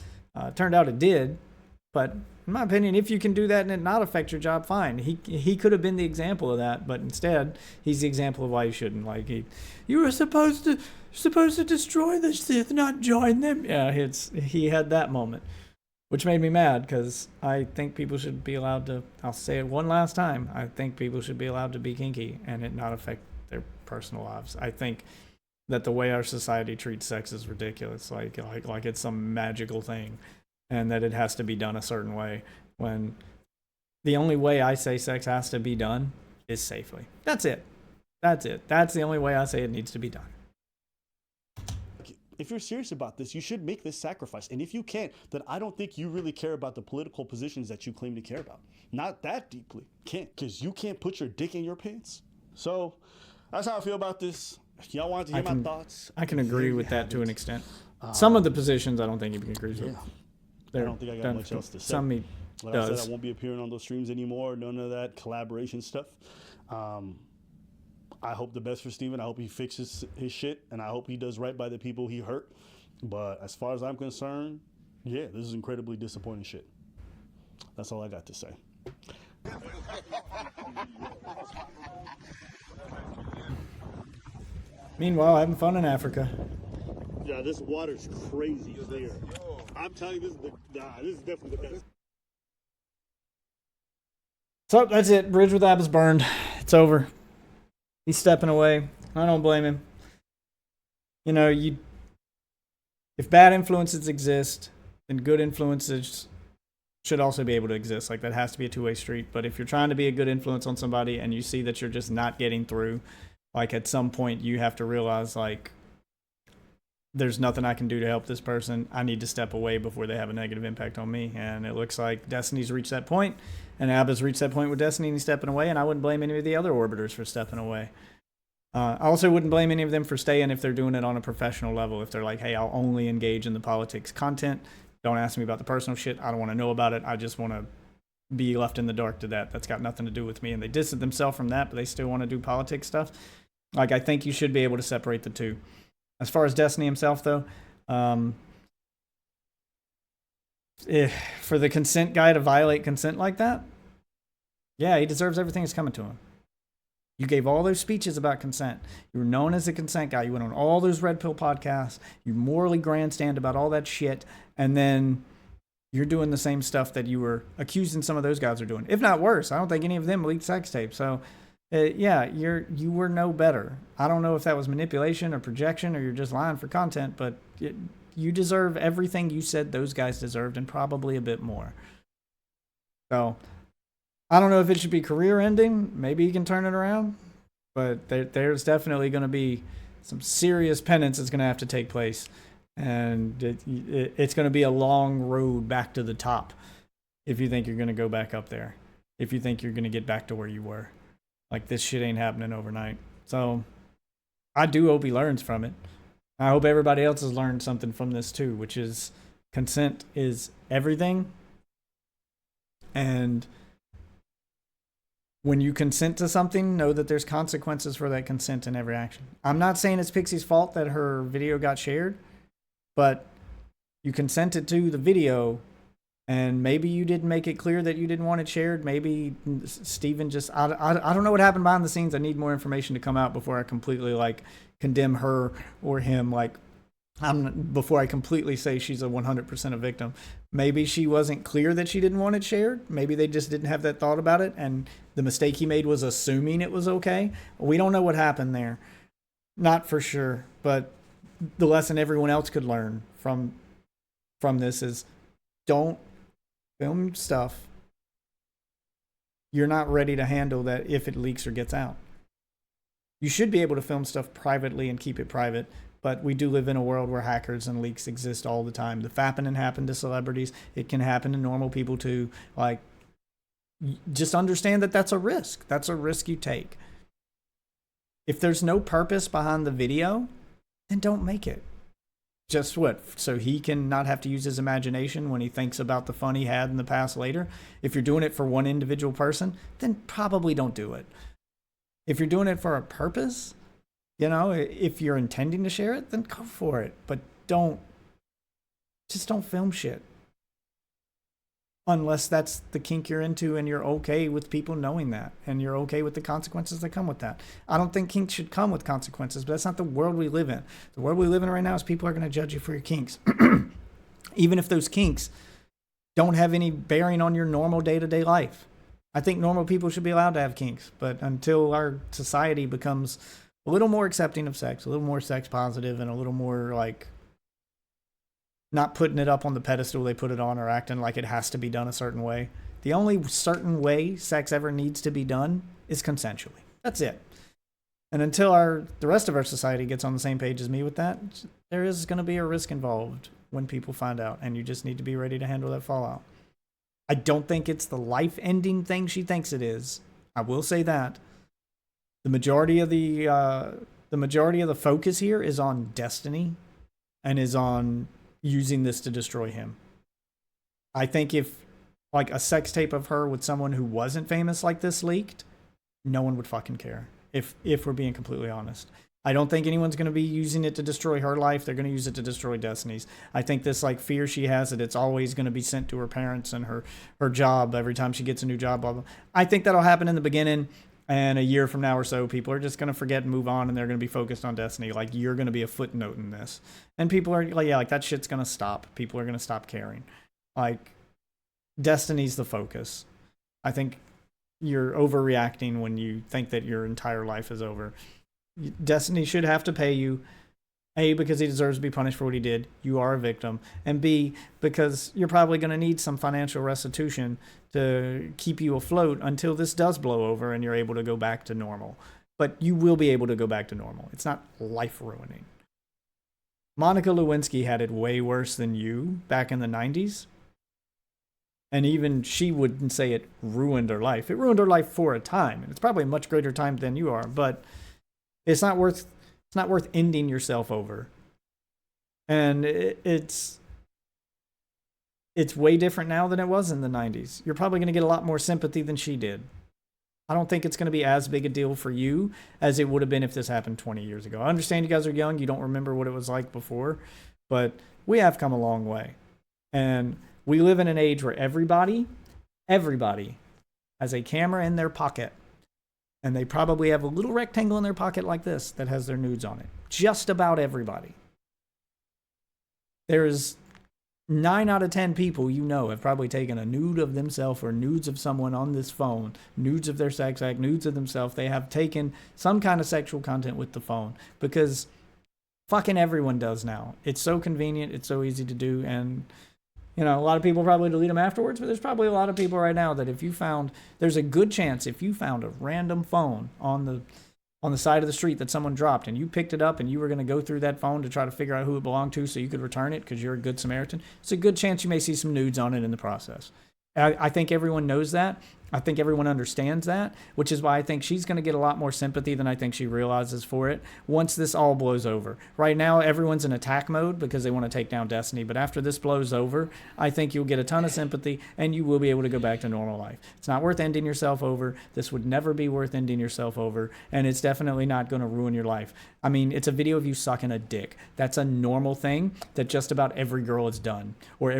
Speaker 1: Turned out it did, but in my opinion, if you can do that and it not affect your job, fine. He could have been the example of that, but instead, he's the example of why you shouldn't. Like, you were supposed to destroy the Sith, not join them. Yeah, he had that moment, which made me mad because I think people should be allowed to. I'll say it one last time. I think people should be allowed to be kinky and it not affect their personal lives. I think that the way our society treats sex is ridiculous. Like it's some magical thing, and that it has to be done a certain way. When the only way I say sex has to be done is safely. That's it. That's the only way I say it needs to be done.
Speaker 2: If you're serious about this, you should make this sacrifice. And if you can't, then I don't think you really care about the political positions that you claim to care about. Not that deeply. Can't, because you can't put your dick in your pants. So that's how I feel about this. Y'all want to hear my thoughts?
Speaker 1: I can agree with that to an extent. Some of the positions I don't think you can agree with.
Speaker 2: I don't think I got much else to say.
Speaker 1: Some
Speaker 2: like I said, I won't be appearing on those streams anymore. None of that collaboration stuff. I hope the best for Steven. I hope he fixes his shit, and I hope he does right by the people he hurt. But as far as I'm concerned, yeah, this is incredibly disappointing shit. That's all I got to say.
Speaker 1: Meanwhile, having fun in Africa.
Speaker 2: Yeah, this water's crazy clear. I'm telling you, this is definitely the best.
Speaker 1: So that's it. Bridge with Abba's burned. It's over. He's stepping away. I don't blame him. You know, if bad influences exist, then good influences should also be able to exist. Like, that has to be a two-way street. But if you're trying to be a good influence on somebody and you see that you're just not getting through, like, at some point you have to realize, like, there's nothing I can do to help this person. I need to step away before they have a negative impact on me. And it looks like Destiny's reached that point, and Abba's reached that point with Destiny, and he's stepping away, and I wouldn't blame any of the other orbiters for stepping away. I also wouldn't blame any of them for staying if they're doing it on a professional level. If they're like, hey, I'll only engage in the politics content. Don't ask me about the personal shit. I don't want to know about it. I just want to be left in the dark to that. That's got nothing to do with me. And they distance themselves from that, but they still want to do politics stuff. Like, I think you should be able to separate the two. As far as Destiny himself, though, for the consent guy to violate consent like that, yeah, he deserves everything that's coming to him. You gave all those speeches about consent. You were known as a consent guy. You went on all those Red Pill podcasts. You morally grandstand about all that shit. And then you're doing the same stuff that you were accusing some of those guys of doing. If not worse. I don't think any of them leaked sex tapes. So, yeah, you were no better. I don't know if that was manipulation or projection or you're just lying for content, but you deserve everything you said those guys deserved and probably a bit more. So, I don't know if it should be career ending. Maybe he can turn it around. But there's definitely going to be some serious penance that's going to have to take place. And it's going to be a long road back to the top if you think you're going to go back up there. If you think you're going to get back to where you were. Like, this shit ain't happening overnight. So, I do hope he learns from it. I hope everybody else has learned something from this too, which is consent is everything. And when you consent to something, know that there's consequences for that consent in every action. I'm not saying it's Pixie's fault that her video got shared, but you consented to the video, and maybe you didn't make it clear that you didn't want it shared. Maybe Steven just, I don't know what happened behind the scenes. I need more information to come out before I completely, like, condemn her or him, like, before I completely say she's a 100% a victim. Maybe she wasn't clear that she didn't want it shared. Maybe they just didn't have that thought about it, and the mistake he made was assuming it was okay. We don't know what happened there. Not for sure, but the lesson everyone else could learn from this is don't film stuff you're not ready to handle that if it leaks or gets out. You should be able to film stuff privately and keep it private. But we do live in a world where hackers and leaks exist all the time. The fapping happened to celebrities. It can happen to normal people too. Like, just understand that that's a risk. That's a risk you take. If there's no purpose behind the video, then don't make it. Just what? So he can not have to use his imagination when he thinks about the fun he had in the past later? If you're doing it for one individual person, then probably don't do it. If you're doing it for a purpose, you know, if you're intending to share it, then go for it. But don't film shit. Unless that's the kink you're into and you're okay with people knowing that and you're okay with the consequences that come with that. I don't think kinks should come with consequences, but that's not the world we live in. The world we live in right now is people are going to judge you for your kinks. Even if those kinks don't have any bearing on your normal day-to-day life. I think normal people should be allowed to have kinks, but until our society becomes a little more accepting of sex, a little more sex positive, and a little more like not putting it up on the pedestal they put it on or acting like it has to be done a certain way. The only certain way sex ever needs to be done is consensually. That's it. And until the rest of our society gets on the same page as me with that, there is going to be a risk involved when people find out, and you just need to be ready to handle that fallout. I don't think it's the life-ending thing she thinks it is. I will say that. The majority of the focus here is on Destiny and is on using this to destroy him. I think if like a sex tape of her with someone who wasn't famous like this leaked, no one would fucking care. If we're being completely honest. I don't think anyone's going to be using it to destroy her life. They're going to use it to destroy Destiny's. I think this like fear she has that it's always going to be sent to her parents and her job every time she gets a new job. Blah, blah. I think that'll happen in the beginning, and a year from now or so, people are just going to forget and move on, and they're going to be focused on Destiny. Like, you're going to be a footnote in this. And people are like, yeah, like that shit's going to stop. People are going to stop caring. Like, Destiny's the focus. I think you're overreacting when you think that your entire life is over. Destiny should have to pay you, A, because he deserves to be punished for what he did. You are a victim. And B, because you're probably going to need some financial restitution to keep you afloat until this does blow over and you're able to go back to normal. But you will be able to go back to normal. It's not life-ruining. Monica Lewinsky had it way worse than you back in the 90s. And even she wouldn't say it ruined her life. It ruined her life for a time. And it's probably a much greater time than you are. But it's not worth ending yourself over. And it's way different now than it was in the 90s. You're probably going to get a lot more sympathy than she did. I don't think it's going to be as big a deal for you as it would have been if this happened 20 years ago. I understand you guys are young. You don't remember what it was like before. But we have come a long way. And we live in an age where everybody has a camera in their pocket. And they probably have a little rectangle in their pocket like this that has their nudes on it. Just about everybody. There's 9 out of 10 people you know have probably taken a nude of themselves or nudes of someone on this phone, nudes of their sex act, nudes of themselves. They have taken some kind of sexual content with the phone because fucking everyone does now. It's so convenient. It's so easy to do. And you know, a lot of people probably delete them afterwards, but there's probably a lot of people right now that there's a good chance if you found a random phone on the side of the street that someone dropped and you picked it up and you were going to go through that phone to try to figure out who it belonged to so you could return it because you're a good Samaritan, it's a good chance you may see some nudes on it in the process. I think everyone knows that. I think everyone understands that, which is why I think she's going to get a lot more sympathy than I think she realizes for it once this all blows over. Right now, everyone's in attack mode because they want to take down Destiny, but after this blows over, I think you'll get a ton of sympathy and you will be able to go back to normal life. It's not worth ending yourself over. This would never be worth ending yourself over, and it's definitely not going to ruin your life. I mean, it's a video of you sucking a dick. That's a normal thing that just about every girl has done, or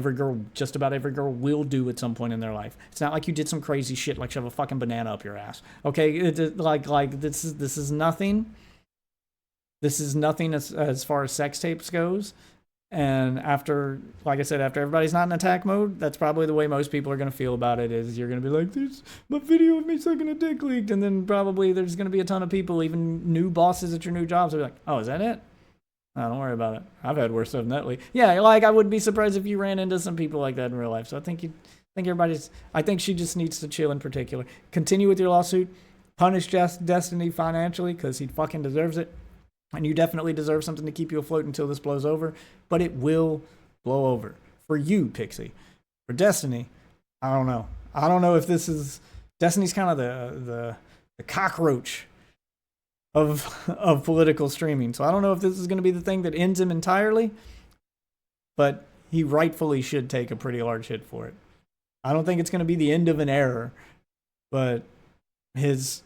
Speaker 1: just about every girl will do at some point in their life. It's not like you did some crazy shit like shove a fucking banana up your ass. Okay, this is nothing. This is nothing as far as sex tapes goes. And after, like I said, after everybody's not in attack mode, that's probably the way most people are going to feel about it. Is you're going to be like, "There's my video of me sucking a dick leaked," and then probably there's going to be a ton of people, even new bosses at your new jobs, will be like, "Oh, is that it? Oh, don't worry about it. I've had worse stuff than that leak." Yeah, like I wouldn't be surprised if you ran into some people like that in real life. So I think she just needs to chill in particular. Continue with your lawsuit. Punish Destiny financially because he fucking deserves it. And you definitely deserve something to keep you afloat until this blows over. But it will blow over. For you, Pixie. For Destiny, I don't know. I don't know if this is... Destiny's kind of the cockroach of political streaming. So I don't know if this is going to be the thing that ends him entirely. But he rightfully should take a pretty large hit for it. I don't think it's going to be the end of an era, but his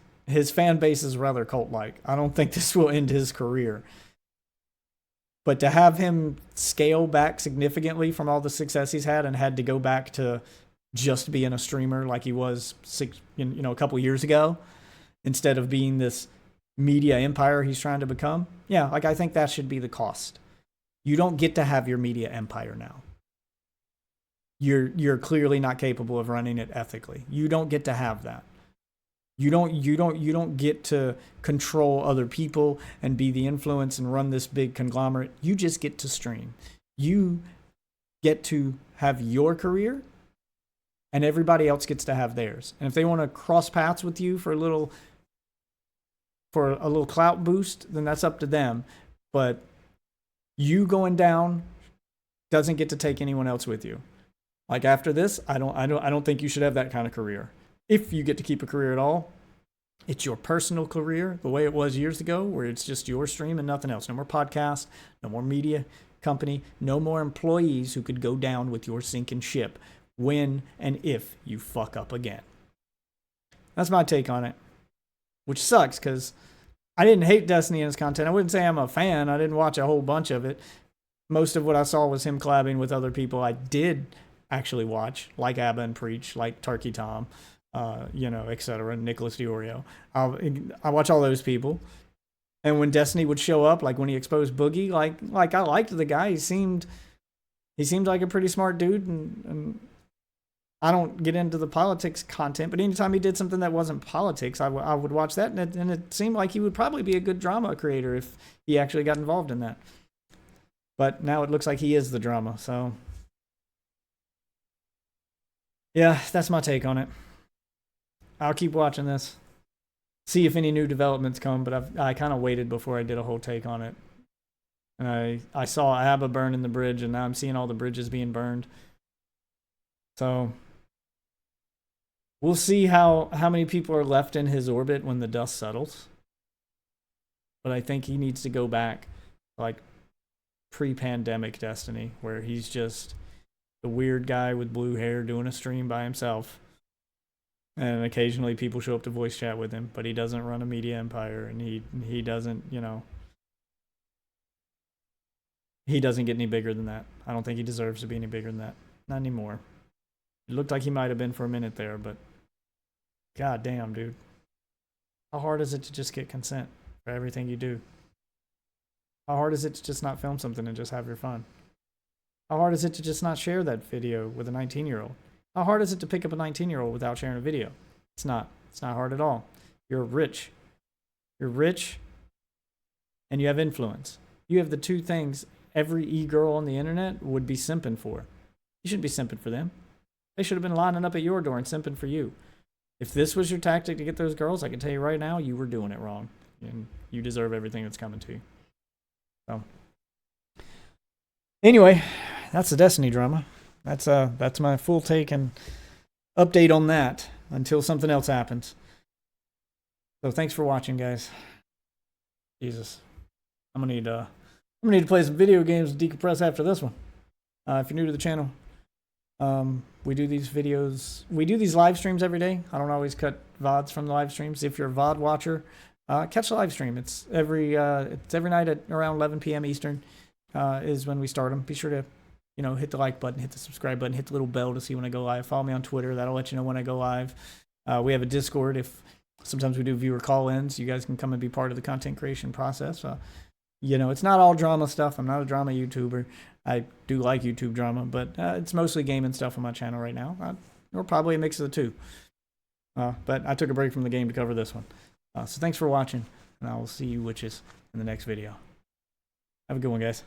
Speaker 1: fan base is rather cult-like. I don't think this will end his career. But to have him scale back significantly from all the success he's had and had to go back to just being a streamer like he was a couple years ago, instead of being this media empire he's trying to become, yeah, like I think that should be the cost. You don't get to have your media empire now. You're clearly not capable of running it ethically. You don't get to have that. You don't get to control other people and be the influence and run this big conglomerate. You just get to stream. You get to have your career, and everybody else gets to have theirs. And if they want to cross paths with you for a little clout boost, then that's up to them. But you going down doesn't get to take anyone else with you. Like after this, I don't think you should have that kind of career. If you get to keep a career at all, it's your personal career, the way it was years ago, where it's just your stream and nothing else. No more podcasts, no more media company, no more employees who could go down with your sinking ship when and if you fuck up again. That's my take on it, which sucks because I didn't hate Destiny and his content. I wouldn't say I'm a fan. I didn't watch a whole bunch of it. Most of what I saw was him collabing with other people I did actually watch, like Abba and Preach, like Turkey Tom, etc., Nicholas Diorio. I watch all those people. And when Destiny would show up, like when he exposed Boogie, like I liked the guy. He seemed like a pretty smart dude, and I don't get into the politics content, but anytime he did something that wasn't politics, I would watch that, and it seemed like he would probably be a good drama creator if he actually got involved in that. But now it looks like he is the drama, so yeah, that's my take on it. I'll keep watching this, see if any new developments come, but I kind of waited before I did a whole take on it. And I saw Abba burning the bridge, and now I'm seeing all the bridges being burned. So we'll see how many people are left in his orbit when the dust settles. But I think he needs to go back like pre-pandemic Destiny, where he's just the weird guy with blue hair doing a stream by himself. And occasionally people show up to voice chat with him, but he doesn't run a media empire, and he doesn't, he doesn't get any bigger than that. I don't think he deserves to be any bigger than that. Not anymore. It looked like he might have been for a minute there, but god damn, dude. How hard is it to just get consent for everything you do? How hard is it to just not film something and just have your fun? How hard is it to just not share that video with a 19-year-old? How hard is it to pick up a 19-year-old without sharing a video? It's not. It's not hard at all. You're rich. You're rich, and you have influence. You have the two things every e-girl on the internet would be simping for. You shouldn't be simping for them. They should have been lining up at your door and simping for you. If this was your tactic to get those girls, I can tell you right now, you were doing it wrong. And you deserve everything that's coming to you. So, anyway, that's the Destiny drama. That's my full take and update on that until something else happens. So thanks for watching, guys. Jesus, I'm gonna need to play some video games and decompress after this one. If you're new to the channel, we do these videos. We do these live streams every day. I don't always cut VODs from the live streams. If you're a VOD watcher, catch the live stream. It's every night at around 11 p.m. Eastern is when we start them. Be sure to hit the like button, hit the subscribe button, hit the little bell to see when I go live. Follow me on Twitter. That'll let you know when I go live. We have a Discord. If sometimes we do viewer call-ins, you guys can come and be part of the content creation process. It's not all drama stuff. I'm not a drama YouTuber. I do like YouTube drama, but it's mostly gaming stuff on my channel right now. Or probably a mix of the two. But I took a break from the game to cover this one. So thanks for watching, and I will see you witches in the next video. Have a good one, guys.